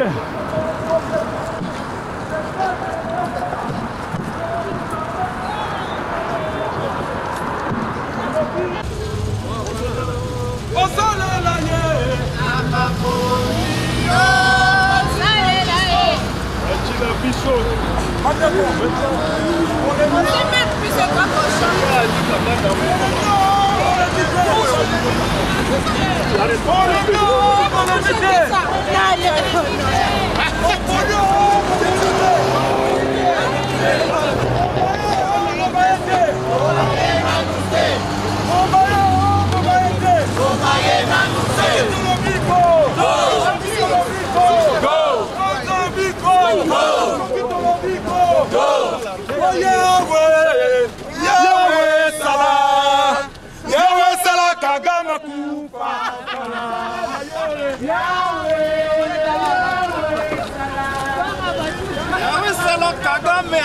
Speaker 12: Kagame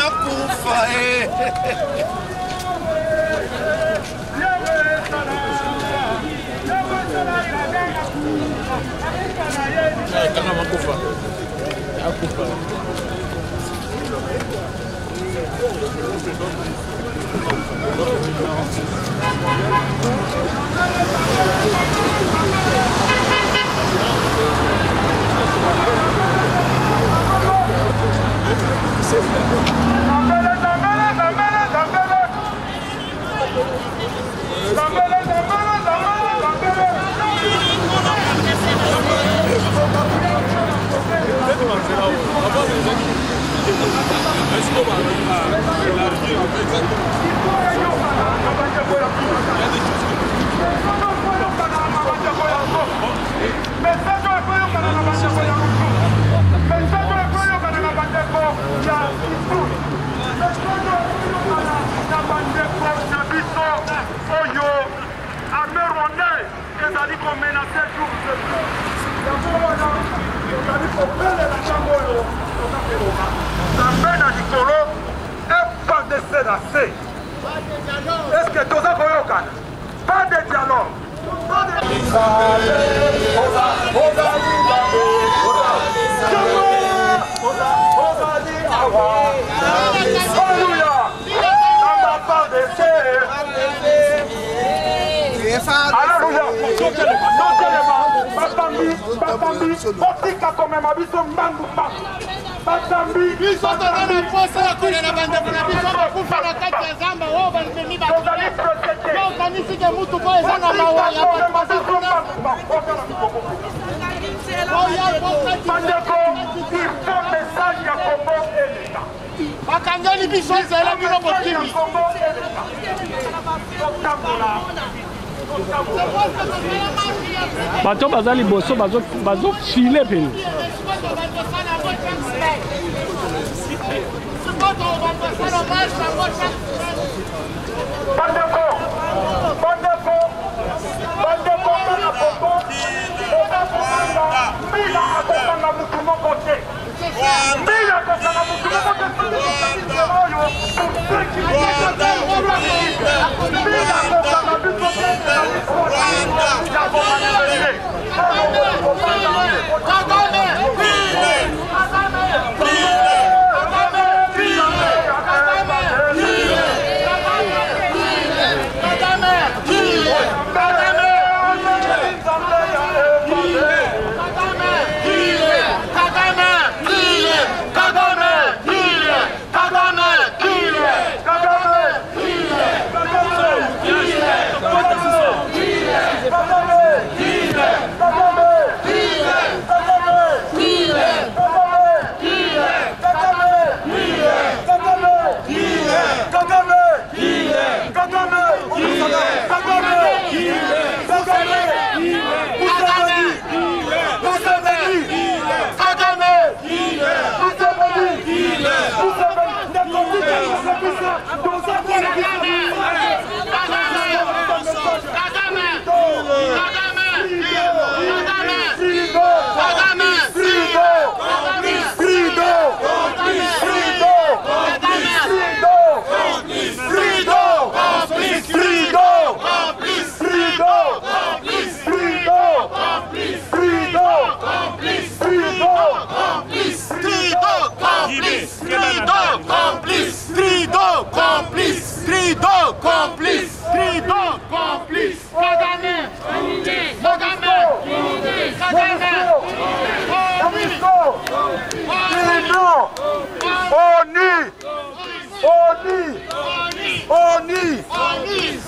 Speaker 12: akufa
Speaker 3: Vamos
Speaker 2: Est-ce que tout ça pas de dialogue?
Speaker 3: bakangeli biso nzela bino bokimi
Speaker 6: bato baza liboso bazofile pene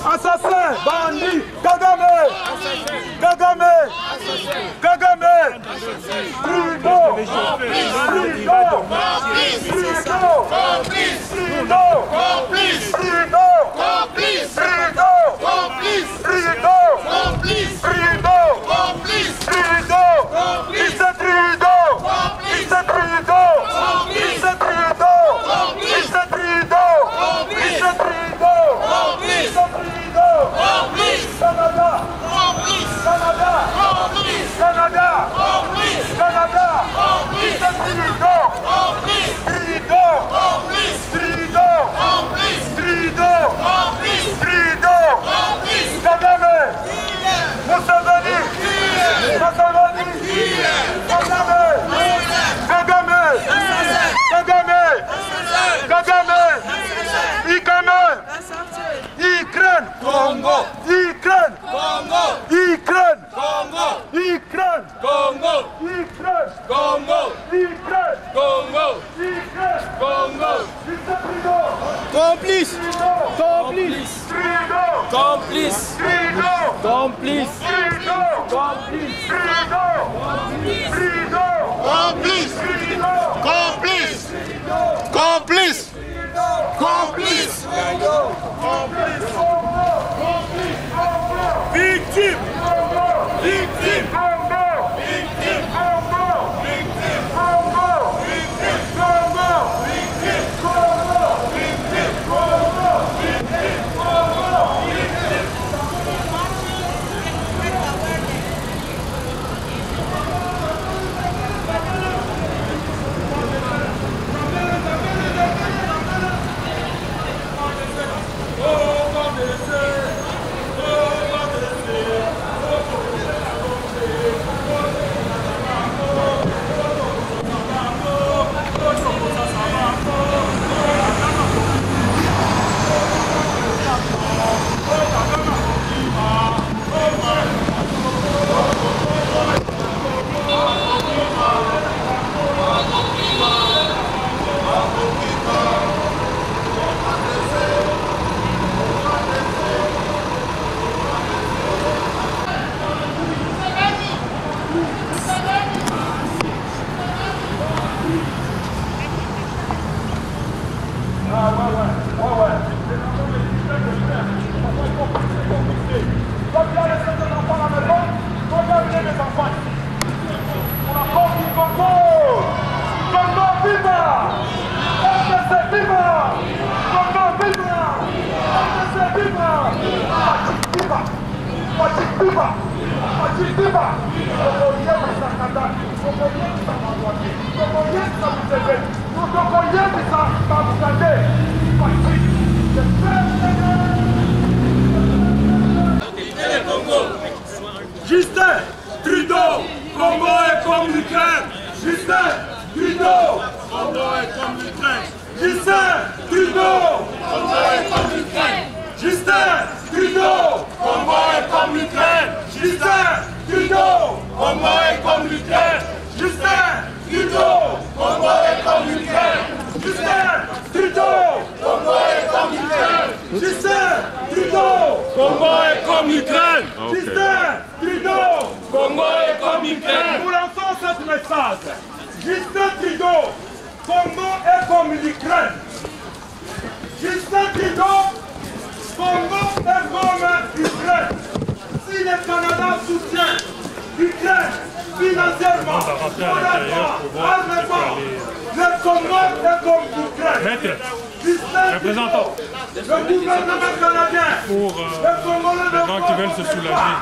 Speaker 6: Assassin, bandit, Kagame, Kagame, Kagame, Trudeau, Complice, complice, complice, complice, complice, complice,
Speaker 3: Justin Trudeau, Congo est comme l'Ukraine. Justin Trudeau, Congo est comme l'Ukraine. Justin Trudeau, Congo est comme l'Ukraine. Justin Trudeau, Congo est comme l'Ukraine. Justin Trudeau, Congo est comme l'Ukraine. Justin Trudeau, Congo est comme l'Ukraine. Justin Trudeau, Congo est comme l'Ukraine. Justin Trudeau, Congo est comme l'Ukraine. Justin Trudeau, Congo est comme l'Ukraine. Nous lançons ce message. Justin Trudeau, Congo est comme l'Ukraine. Justin Trudeau, Congo est comme l'Ukraine. Si le Canada soutient l'Ukraine financièrement, armement, le Congo est comme l'Ukraine.
Speaker 9: Représentant.
Speaker 3: Le gouvernement canadien,
Speaker 9: pour les gens qui veulent se soulager.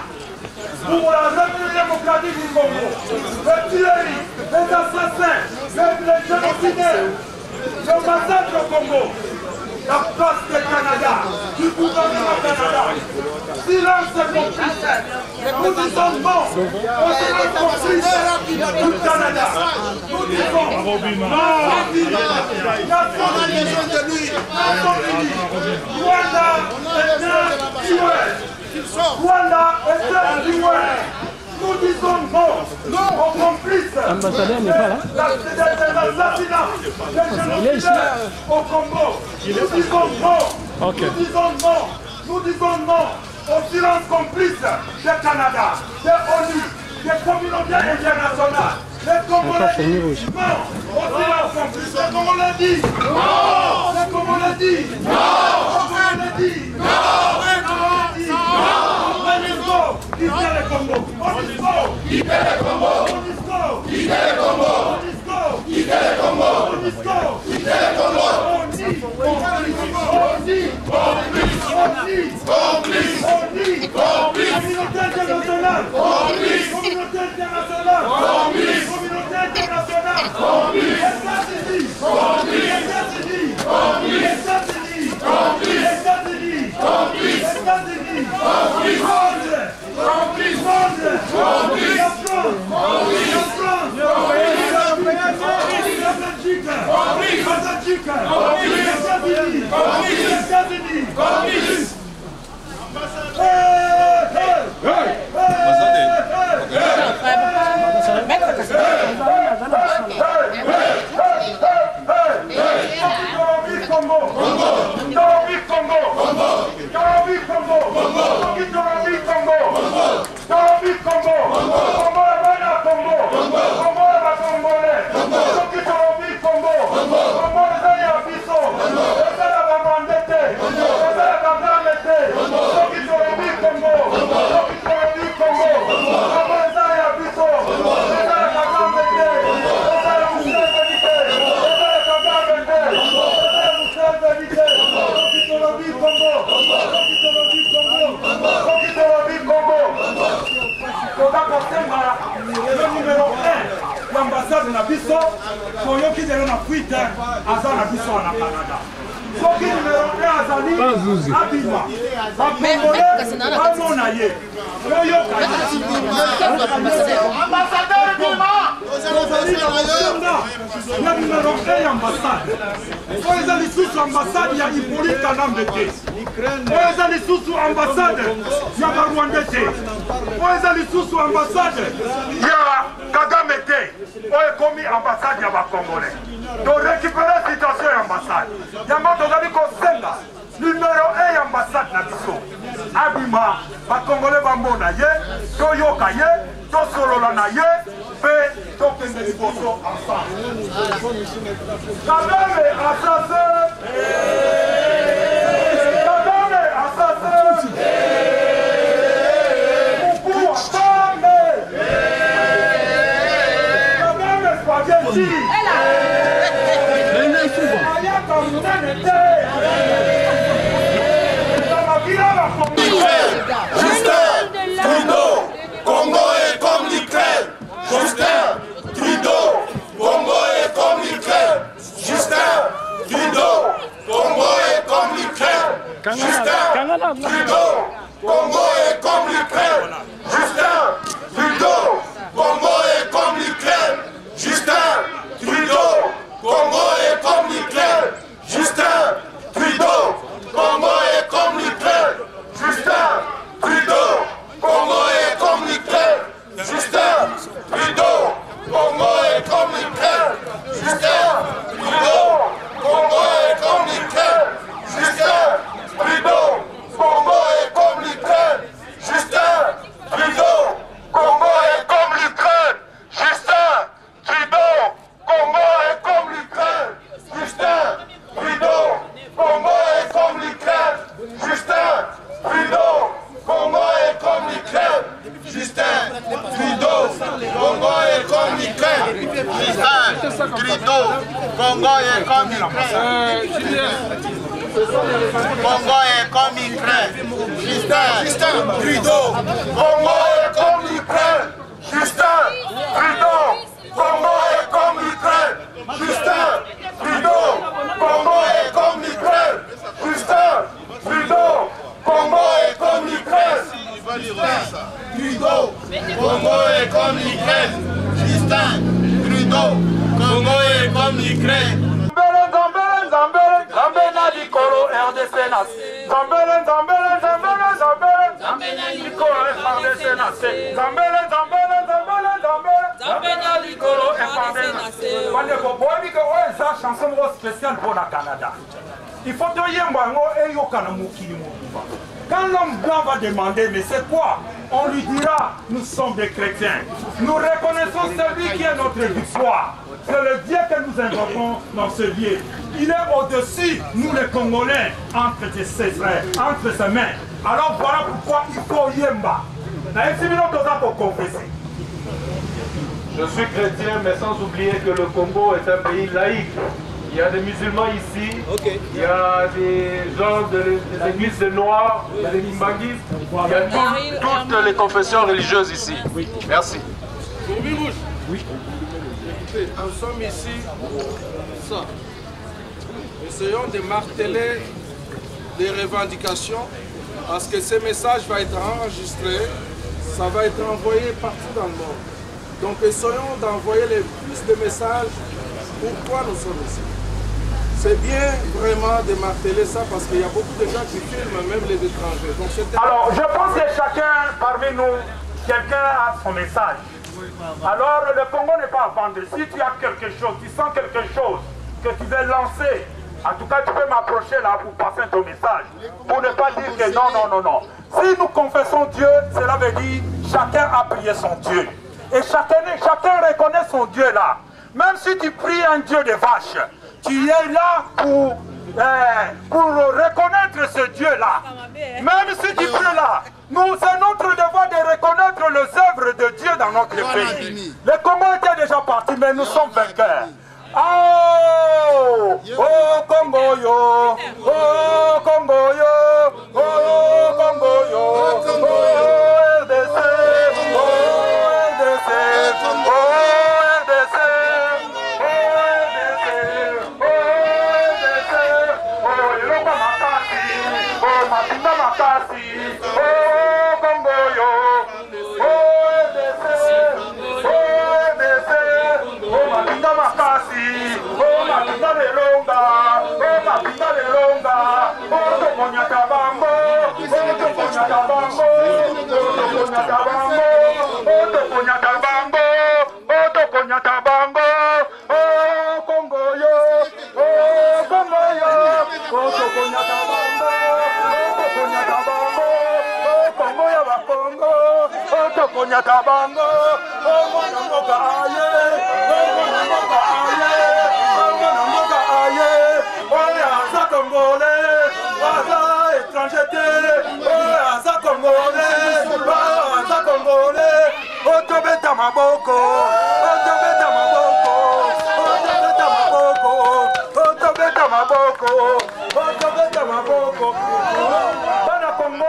Speaker 3: Pour la République démocratique du Congo, les tueries, les assassins, les génocidaires, le massacre au Congo, la place du Canada, du gouvernement Canada, silence complice, nous disons non, on sera complice du Canada, nous disons non, Nations Unies, Rwanda est un tueur. Rwanda est un tueur. Nous disons non aux complices des assassinats, des génocidaires au Congo. Nous disons non. Nous disons non. Nous disons non au silence complice du Canada, de l'ONU, des communautés internationales. Les Congolais disent non au silence complice. Les Congolais disent non. Les Congolais disent non. Les Congolais disent non. Quittez le Congo! Quittez le Congo! Quittez le Congo! Quittez le Congo! Quittez le Congo! Communauté internationale! Communauté internationale! Communauté internationale! États-Unis! L'ambassade na biso koyoki lelo na fuite aza na biso na Canada. Soki numéro 1 azali abima bakongole bamona ye koyoka ambassadeur bima ozali na mosonda ya numéro 1 ya ambassade oyo eza lisusu ambassade ya Hippolyte Kanambe te, oyo eza lisusu ambassade ya barwande te, oyo eza lisusu ambassade ya Kagame te, oyo ekomi ambassade ya bakongolais. To récupérer situation ya ambassade yango tozali kosenga numéro 1 ya ambassade na biso abima bakongolais bamona ye toyoka ye tosolola na ye mpe tokende liboso ensemble. Kagame asase, Kagame asase, Kuku afame, Kagame spaghetti. Justin Trudeau Trudeau, Congo est comme l'Ukraine. Justin Trudeau, Congo est comme l'Ukraine. Justin Trudeau, Congo est comme l'Ukraine. Justin Trudeau, Congo est comme l'Ukraine. Justin Trudeau, Congo est comme l'Ukraine. Justin Trudeau, Congo est comme l'Ukraine. Justin Trudeau, Congo est comme l'Ukraine. Justin Trudeau, Congo est comme l'Ukraine. Justin Trudeau, Congo est comme l'Ukraine. Justin Trudeau, Congo est comme l'Ukraine. Justin Trudeau, Congo est comme l'Ukraine. Justin Trudeau, Congo est comme l'Ukraine. Justin Trudeau, Congo est comme l'Ukraine. Justin Trudeau, Congo est comme l'Ukraine. Congo est comme l'Ukraine. Justin Trudeau, Congo est comme l'Ukraine. Justin Trudeau, Congo est comme l'Ukraine. Justin Trudeau, Congo est comme l'Ukraine. Justin Trudeau, Congo est comme l'Ukraine. Trudeau, Congo est comme l'Ukraine. Justin Trudeau, Congo est comme l'Ukraine.
Speaker 2: Il faut quand l'homme blanc va demander, mais c'est quoi? On lui dira, nous sommes des chrétiens. Nous reconnaissons celui qui est notre victoire. C'est le Dieu que nous invoquons dans ce lieu. Il est au-dessus, nous les Congolais, entre ses frères, entre ses mains. Alors voilà pourquoi il faut Yemba.
Speaker 15: Je suis chrétien, mais sans oublier que le Congo est un pays laïque. Il y a des musulmans ici, il y a des gens des églises de Noirs, des Kimbanguistes, il y a toutes les confessions religieuses ici. Oui. Merci.
Speaker 16: Oui. Nous sommes ici pour ça. Essayons de marteler des revendications parce que ce message va être enregistré, ça va être envoyé partout dans le monde. Donc essayons d'envoyer le plus de messages pourquoi nous sommes ici. C'est bien vraiment de marteler ça parce qu'il y a beaucoup de gens qui filment, même les étrangers. Donc,
Speaker 2: alors, je pense que chacun parmi nous, quelqu'un a son message. Alors, le Congo n'est pas à vendre. Si tu as quelque chose, tu sens quelque chose que tu veux lancer, en tout cas, tu peux m'approcher là pour passer ton message. Pour ne pas dire que non, non, non, non. Si nous confessons Dieu, cela veut dire chacun a prié son Dieu. Et chacun reconnaît son Dieu là. Même si tu pries un Dieu de vache, tu es là pour reconnaître ce Dieu-là. Même si tu pries là, c'est notre devoir de reconnaître les œuvres de Dieu dans notre pays. Le Congo était déjà parti, mais nous sommes vainqueurs. Oh, oh Congo yo, oh Congo yo, oh Congo yo, oh RDC, oh RDC, oh RDC, oh Eloka makasi, oh Matinda makasi, oh Congo yo, oh RDC, oh RDC, oh Matinda makasi. Oh Matinda de longa, oh Matinda de longa, oh Tokonya Tabango, oh Tokonya Tabango, oh Tokonya Tabango, oh Tokonya Tabango, oh Tokonya Tabango, oh Congo yo, oh Congo yo, oh Tokonya Tabango, oh Tokonya Tabango, oh Congo ya ba Congo, oh Tokonya Tabango, oh Mwanamboka aye, oh Mwanamboka aye. Otobeta maboko, otobeta maboko, otobeta maboko, otobeta maboko, otobeta maboko. Bana Congo,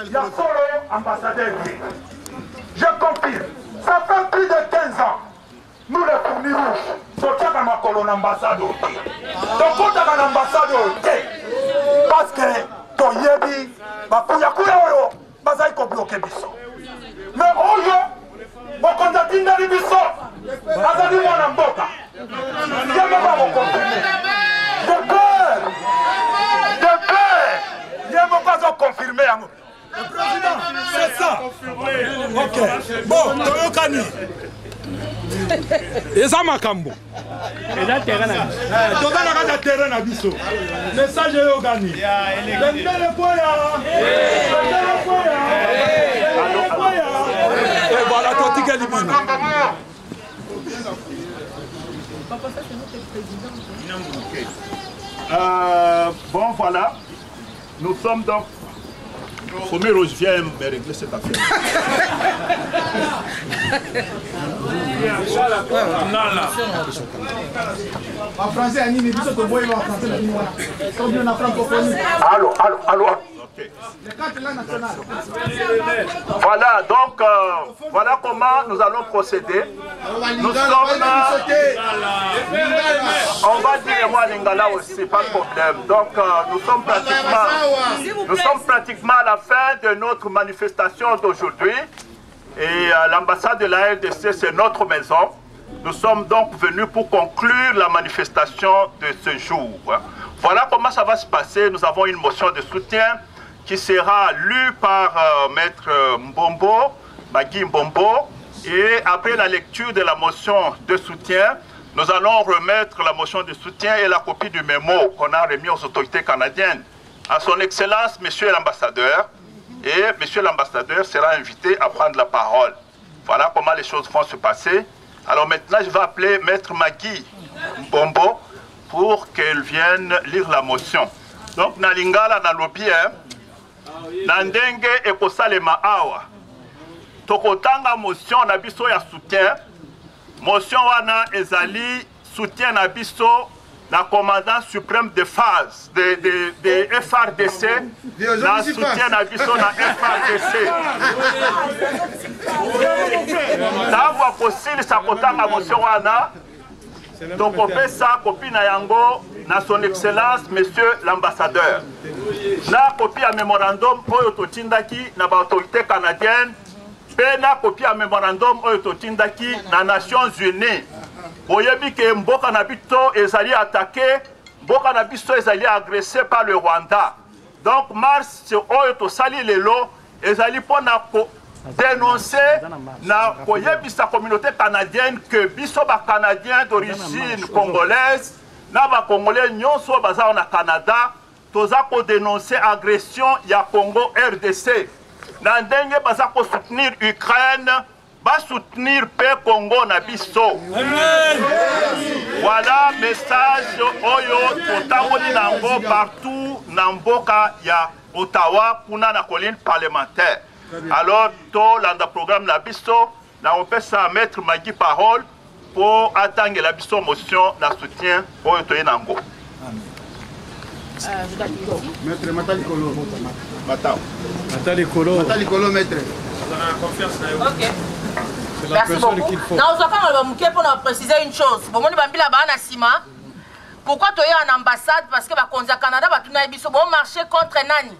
Speaker 2: il y a solo ambassadeur. Je confirme, ça fait plus de 15 ans. Nous les fourmis rouges, sortir dans ma colonne ambassade. Donc, quand on a l'ambassade, parce que
Speaker 17: toyebi bakuyakuya oyo bazali kobloke biso mais oyo mokonzi atindeli biso azali mwana mboka ye moko akokonfirme de peur ye moko azokonfirme yango. Le président, c'est ça. Ok. Bon, toyokani. Eza makambo.
Speaker 6: Eza terrain na biso.
Speaker 17: Toza na kata terrain na biso. Message yokani. Bendele boya. Bendele boya. Bendele boya. Et voilà, totika libana.
Speaker 4: Bon, voilà. Nous sommes donc... Fomero, je viens me régler cette affaire.
Speaker 17: En français, Annie, mais biso to boy en français na bino. Comme bien en francophonie.
Speaker 4: Allô. Okay. Voilà, donc voilà comment nous allons procéder. Nous sommes... On va dire moi Lingala aussi, pas de problème. Donc nous sommes pratiquement à la fin de notre manifestation d'aujourd'hui. Et l'ambassade de la RDC, c'est notre maison. Nous sommes donc venus pour conclure la manifestation de ce jour. Voilà comment ça va se passer. Nous avons une motion de soutien qui sera lue par Maître Mbombo, Magui Mbombo. Et après la lecture de la motion de soutien, nous allons remettre la motion de soutien et la copie du mémo qu'on a remis aux autorités canadiennes à son Excellence, Monsieur l'ambassadeur. Et Monsieur l'ambassadeur sera invité à prendre la parole. Voilà comment les choses vont se passer. Alors maintenant, je vais appeler Maître Magui Mbombo pour qu'elle vienne lire la motion. Donc, na lingala na lobi, na ndenge ekosalema awa. Tokotanga motion na biso ya soutien. Motion wana ezali soutien na biso la commandant suprême de phase de FRDC, la soutien na biso na FRDC. Tavwa possible sa kotanga motion wana. Donc on fait ça, copie na yango, na son excellence, monsieur l'ambassadeur. Na copie à mémorandum, oyo totindaki na ba autorité canadienne, pe na copie à mémorandum, oyo totindaki na Nations Unies. Oyebi ke mboka na bito ezali attaqué, mboka na biso ezali agressé par le Rwanda. Donc mars oyo tosali lelo ezali pona ko dénoncer na koyebisa communauté canadienne que biso ba canadiens d'origine congolaise na ba congolais nyonso baza na Canada toza ko dénoncer agression ya Congo RDC na ndenge baza ko soutenir Ukraine ba soutenir pe Congo na biso. Voilà message oyo totangoli nango partout na mboka ya Ottawa kuna na colline parlementaire. Alors, tout le programme la biso, on peut ça mettre Magui parole pour attendre la biso motion de soutien pour le Nango.
Speaker 17: Maître Matalikolo.
Speaker 18: Matalikolo, maître.
Speaker 10: Ok. Merci beaucoup. Pour préciser une chose. Pourquoi tu es en ambassade? Parce que le Canada va marcher contre Nani.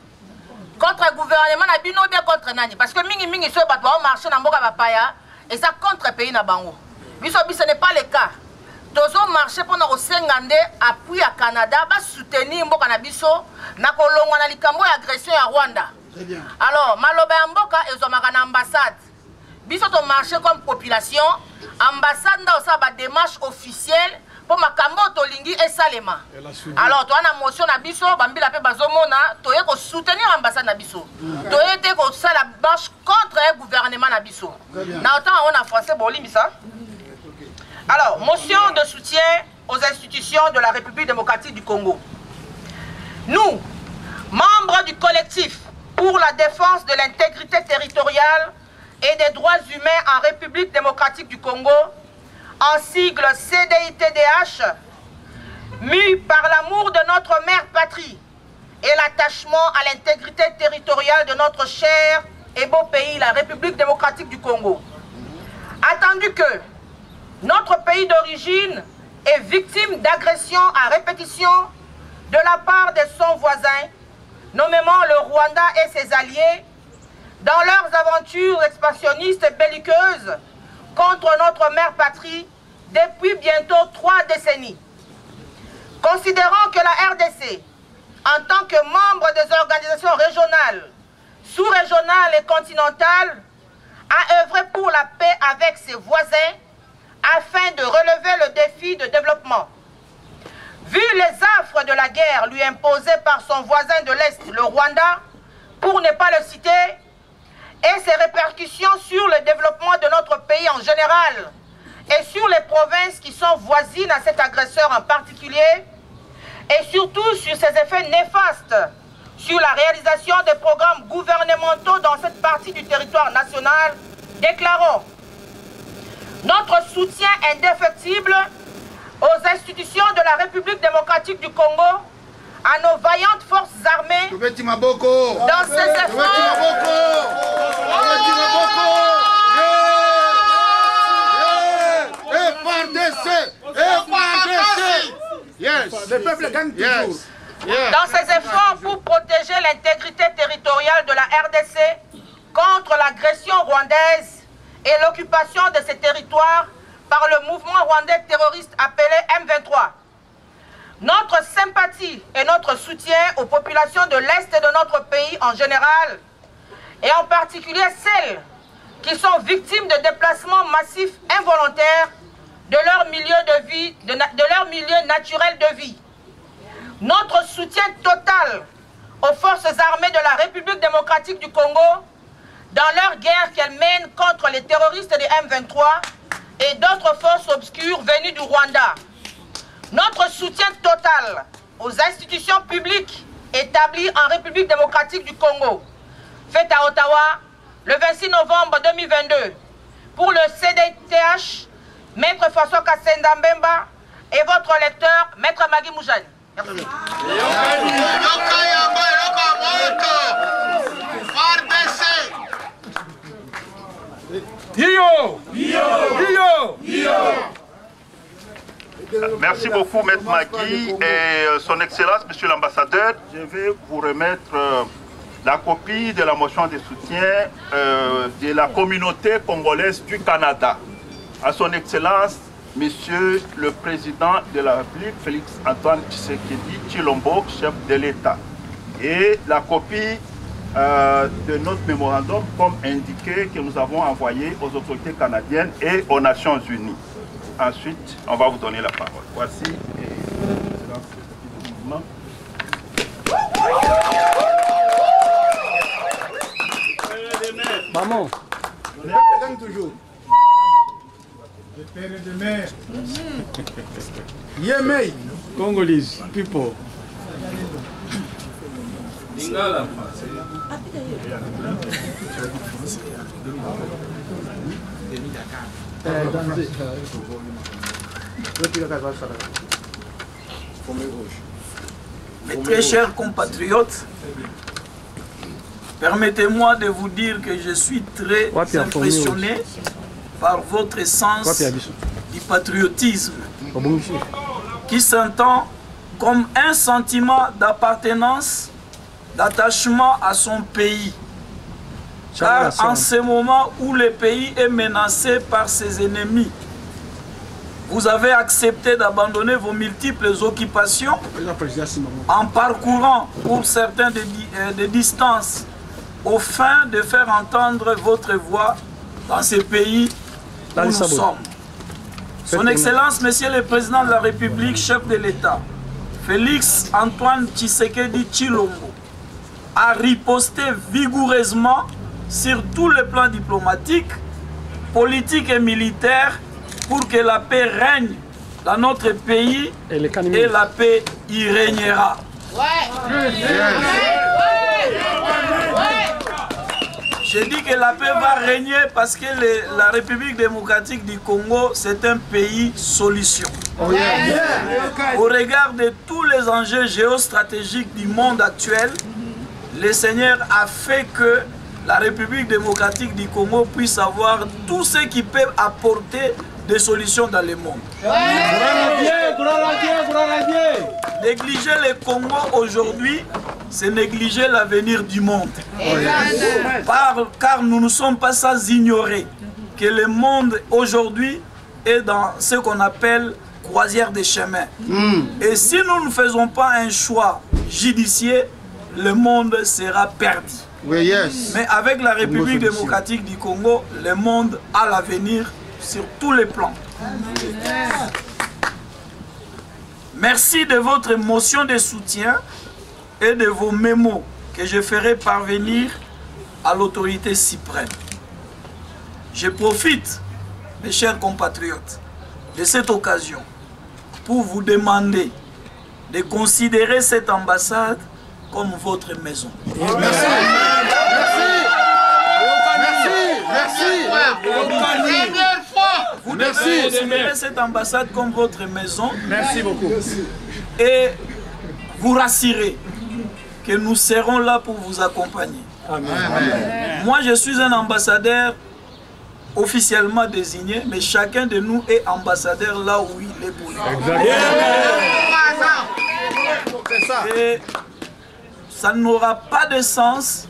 Speaker 10: Contre le gouvernement na bino bien contre nani parce que mingi so bato ba marcher na mboka bapaya et ça contre pays na bango biso ce n'est pas le cas tozo marcher pour na osengande appui à Canada ba soutenir mboka na biso na kolongwa na likambo ya agression ya Rwanda. Alors maloba ya mboka ezomaka na ambassade biso to marcher comme population ambassade nda osa ba démarche officielle pour makambo tolingi esalema. Alors toi na motion na biso bambila pe bazomona toye ko soutenir ambassade na biso. Toye te ko sala marche contre le gouvernement na biso. Na autant on a français bolimi ça. Alors motion de soutien aux institutions de la République démocratique du Congo. Nous, membres du collectif pour la défense de l'intégrité territoriale et des droits humains en République démocratique du Congo, en sigle CDITDH, mû par l'amour de notre mère patrie et l'attachement à l'intégrité territoriale de notre cher et beau pays, la République démocratique du Congo. Attendu que notre pays d'origine est victime d'agressions à répétition de la part de son voisin, nommément le Rwanda et ses alliés, dans leurs aventures expansionnistes et belliqueuses contre notre mère patrie depuis bientôt 3 décennies. Considérant que la RDC, en tant que membre des organisations régionales, sous-régionales et continentales, a œuvré pour la paix avec ses voisins afin de relever le défi de développement. Vu les affres de la guerre lui imposée par son voisin de l'Est, le Rwanda, pour ne pas le citer, et ses répercussions sur le développement de notre pays en général et sur les provinces qui sont voisines à cet agresseur en particulier, et surtout sur ses effets néfastes sur la réalisation des programmes gouvernementaux dans cette partie du territoire national, déclarons notre soutien indéfectible aux institutions de la République démocratique du Congo, à nos vaillantes forces armées, dans ces efforts. Dans ses efforts pour protéger l'intégrité territoriale de la RDC contre l'agression rwandaise et l'occupation de ces territoires par le mouvement rwandais terroriste appelé M23. Notre sympathie et notre soutien aux populations de l'Est de notre pays en général, et en particulier celles qui sont victimes de déplacements massifs involontaires de leur milieu de vie, de leur milieu naturel de vie. Notre soutien total aux forces armées de la République démocratique du Congo dans leur guerre qu'elles mènent contre les terroristes de M23 et d'autres forces obscures venues du Rwanda. Notre soutien total aux institutions publiques établies en République démocratique du Congo, faites à Ottawa le 26 novembre 2022 pour le CDTH, Maître François Kassenda Mbemba et votre lecteur, Maître Magui Moujane. Merci.
Speaker 4: Merci beaucoup, Maître Magui et son Excellence, Monsieur l'Ambassadeur. Je vais vous remettre la copie de la motion de soutien de la communauté congolaise du Canada. À son Excellence, Monsieur le Président de la République, Félix Antoine Tshisekedi Tshilombo, chef de l'État. Et la copie de notre mémorandum, comme indiqué, que nous avons envoyé aux autorités canadiennes et aux Nations Unies. Ensuite, on va vous donner la parole. Voici le mouvement.
Speaker 6: Maman.
Speaker 8: Toujours. Le père de mer. Yemei. Congolese people.
Speaker 16: Lingala.
Speaker 18: Mes très chers compatriotes, permettez-moi de vous dire que je suis très impressionné par votre sens du patriotisme qui s'entend comme un sentiment d'appartenance, d'attachement à son pays. Car en ce moment où le pays est menacé par ses ennemis, vous avez accepté d'abandonner vos multiples occupations en parcourant pour certains des distances aux fins de faire entendre votre voix dans ce pays où nous sommes. Son Excellence, Monsieur le Président de la République, chef de l'État, Félix Antoine Tshisekedi Tshilombo, a riposté vigoureusement sur tous les plans diplomatiques, politiques et militaires pour que la paix règne dans notre pays et la paix y régnera. Je dis que la paix va régner parce que la République démocratique du Congo, c'est un pays solution. Au regard de tous les enjeux géostratégiques du monde actuel, le Seigneur a fait que la République démocratique du Congo puisse avoir tout ce qui peut apporter des solutions dans le monde. Négliger le Congo aujourd'hui c'est négliger l'avenir du monde. Car nous ne sommes pas sans ignorer que le monde aujourd'hui est dans ce qu'on appelle croisière des chemins. Et si nous ne faisons pas un choix judicieux, le monde sera perdu. Mais avec la République démocratique du Congo, le monde a l'avenir sur tous les plans. Merci de votre motion de soutien et de vos mémos que je ferai parvenir à l'autorité suprême. Je profite, mes chers compatriotes, de cette occasion pour vous demander de considérer cette ambassade comme votre maison.
Speaker 5: Merci.
Speaker 18: Vous devez considérer cette ambassade comme votre maison.
Speaker 8: Merci beaucoup.
Speaker 18: Et vous rassurer que nous serons là pour vous accompagner.
Speaker 8: Amen.
Speaker 18: Moi, je suis un ambassadeur officiellement désigné, mais chacun de nous est ambassadeur là où il est pour lui. Et ça n'aura pas de sens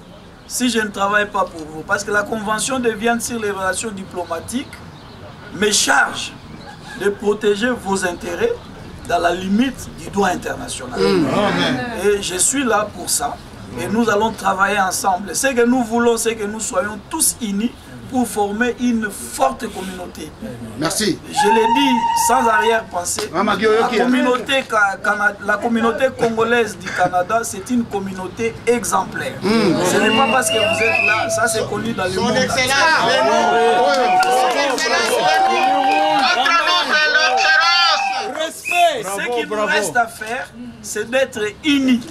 Speaker 18: si je ne travaille pas pour vous. Parce que la Convention de Vienne sur les relations diplomatiques me charge de protéger vos intérêts dans la limite du droit international. Et je suis là pour ça. Et nous allons travailler ensemble. Ce que nous voulons, c'est que nous soyons tous unis pour former une forte communauté.
Speaker 5: Merci.
Speaker 18: Je l'ai dit sans arrière-pensée. La communauté congolaise du Canada, c'est une communauté exemplaire. Ce n'est pas parce que vous êtes là, ça c'est connu dans le monde.
Speaker 12: Son Excellence,
Speaker 18: Ce qu'il nous reste à faire, c'est d'être unis.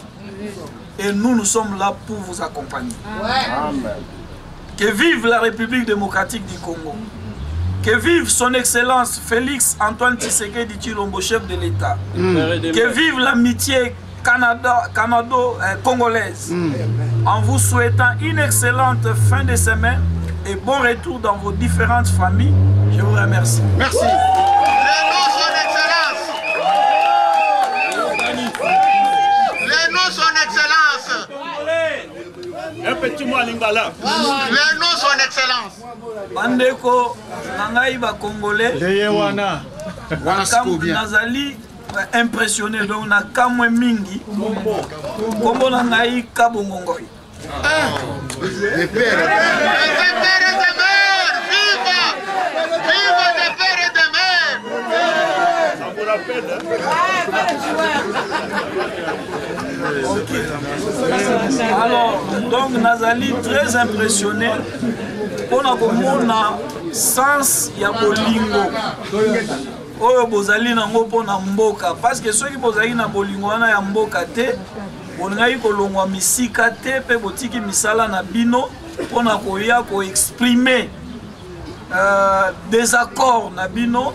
Speaker 18: Et nous sommes là pour vous accompagner. Amen. Que vive la République démocratique du Congo. Que vive son Excellence Félix Antoine Tshisekedi Tshilombo, chef de l'État. Que vive l'amitié canado-congolaise. En vous souhaitant une excellente fin de semaine et bon retour dans vos différentes familles. Je vous remercie.
Speaker 5: Merci.
Speaker 12: Son Excellence.
Speaker 4: Un petit mot à Lingala.
Speaker 12: Le nom, son Excellence.
Speaker 18: Bandeko, nangai ba Congolais. Nazali impressionné donc na kamwe mingi. Kombo nangai kabongongoi.
Speaker 5: Les pères.
Speaker 12: Les pères et des mères, vive! Vive les pères et des mères!
Speaker 4: Ça vous rappelle,
Speaker 18: Alors, donc Nazali très impressionné pour na sens ya bolingo oyo bozali nango pona mboka parce que ceux qui bozali na bolingo wana ya mboka te bolingai kolongwa misika te pe botiki misala na bino pona koya ko exprimer désaccord na bino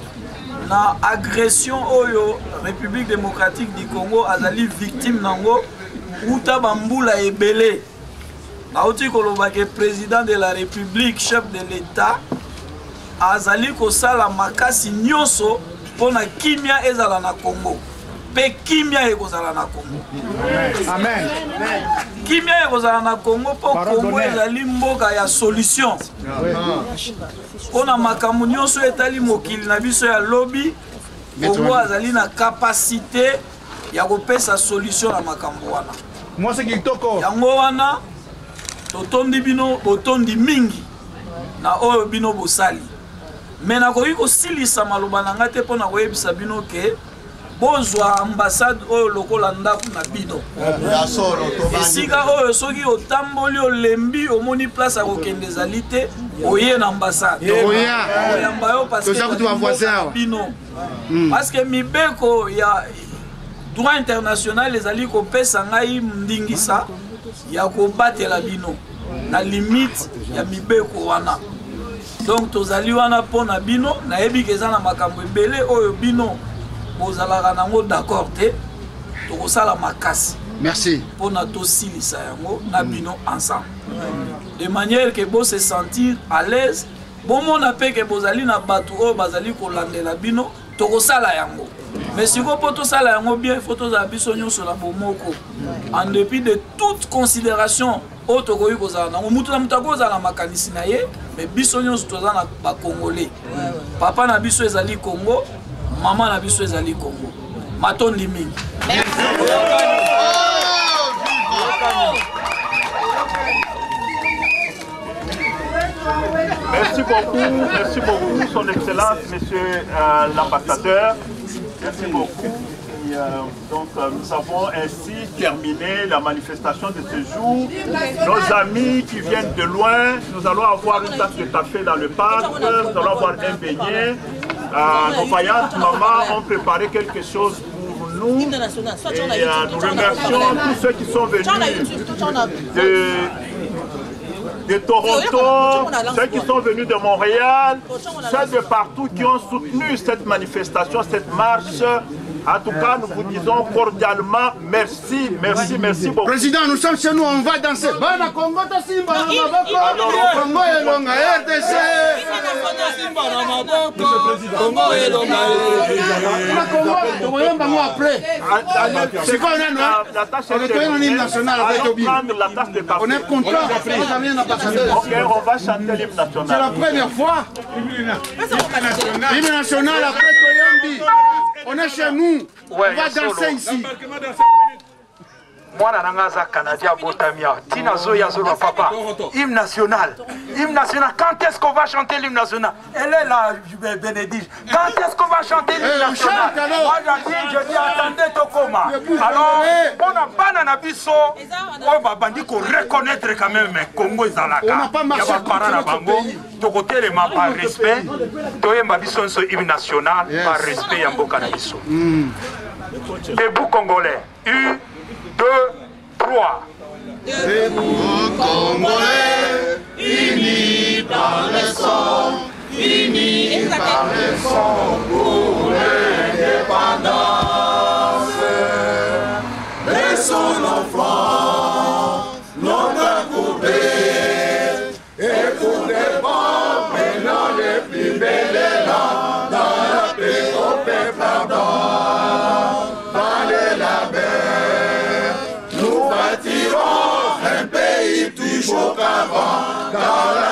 Speaker 18: na agression oyo République démocratique du Congo azali victime nango uta bambula ebele nauti koloba ke président de la République chef de l'État azali kosala makasi nyonso pona kimia ezala na Congo pe kimia ekozala na Congo.
Speaker 8: Amen.
Speaker 18: Kimia ekozala na Congo po Congo ezali mboka ya solution. Pona makambo nyonso etali mokili na biso ya lobby Congo azali na capacité ya kopesa solution na makambo wana.
Speaker 8: Moi c'est kitoko.
Speaker 18: Yango wana totondi bino botondi mingi na oyo bino bosali. Mais nakoki kosilisa maloba na nga te pona koyebisa bino ke bozwa ambassade oyo lokola ndako na bino. Esika oyo soki otamboli olembi omoni place ya kokende ezali te oye na ambassade. Oyamba yo parce que bino. Parce que mibeko ya droit international ezali kopesa ngai ndingisa ya kobatela bino na limite ya mibeko wana. Donc tozali wana pona bino nayebi ke eza na makambo ebele oyo bino bozalaka nango d'accord te tokosala makasi.
Speaker 5: Merci.
Speaker 18: Pona tosilisa yango na bino ensemble. De manière que bo se sentir à l'aise bomona pe ke bozali na bato oyo bazali kolandela bino tokosala yango. Mais si vous pouvez tout ça, bien, photos à Bissonio sur la Bomoko. En dépit de toute considération, autre que vous avez, mais Bissonio sur la Congolais. Papa na biso ezali Congo, maman na biso ezali Congo. Maton Liming.
Speaker 4: Merci beaucoup, Son Excellence, Monsieur l'ambassadeur. Merci beaucoup. Et, donc, nous avons ainsi terminé la manifestation de ce jour. Nos amis qui viennent de loin, nous allons avoir une tasse de café dans le parc, nous allons avoir un beignet. Nos vaillantes mamans ont préparé quelque chose pour nous. Et nous remercions tous ceux qui sont venus de Toronto, ceux qui sont venus de Montréal, ceux de partout qui ont soutenu cette manifestation, cette marche. En tout cas, nous vous disons cordialement merci, merci, merci beaucoup.
Speaker 17: Président, nous sommes chez nous, on va danser. Bana Congo ta Simba na maboko, Congo elonga RDC. Simba na maboko, Congo elonga RDC. Na Congo, on va moi après. C'est quoi on est un hymne national avec Obi. On est content, on a rien à passer.
Speaker 4: On va chanter l'hymne national.
Speaker 17: C'est la première fois. L'hymne national après Toyambi. On est chez nous, on va danser ici.
Speaker 19: Moi, je suis Canadien, Botamia. Tina Zoya Zola Papa. Hymne national. Hymne national. Quand est-ce qu'on va chanter l'hymne national? Elle est là, Bénédicte. Quand est-ce qu'on va chanter l'hymne national? Moi, je dis, attendez, Tokoma. Alors, on n'a pas d'anabiso. On va dire qu'on reconnaître quand même Congo et Zalaka. On n'a pas marché contre notre pays. De côté, par respect, Toyemba Bisso, hymne national, par respect, Yambo Nabiso. Debout Congolais. 1, 2, 3.
Speaker 12: Debout Congolais, unis par le sang, unis par le sang pour l'indépendance. Laissons nos flancs, nos mains courbées, et pour des bons, maintenant les plus belles élan, dans la paix au peuple ardent, dans la mer, nous bâtirons un pays toujours qu'avant, dans la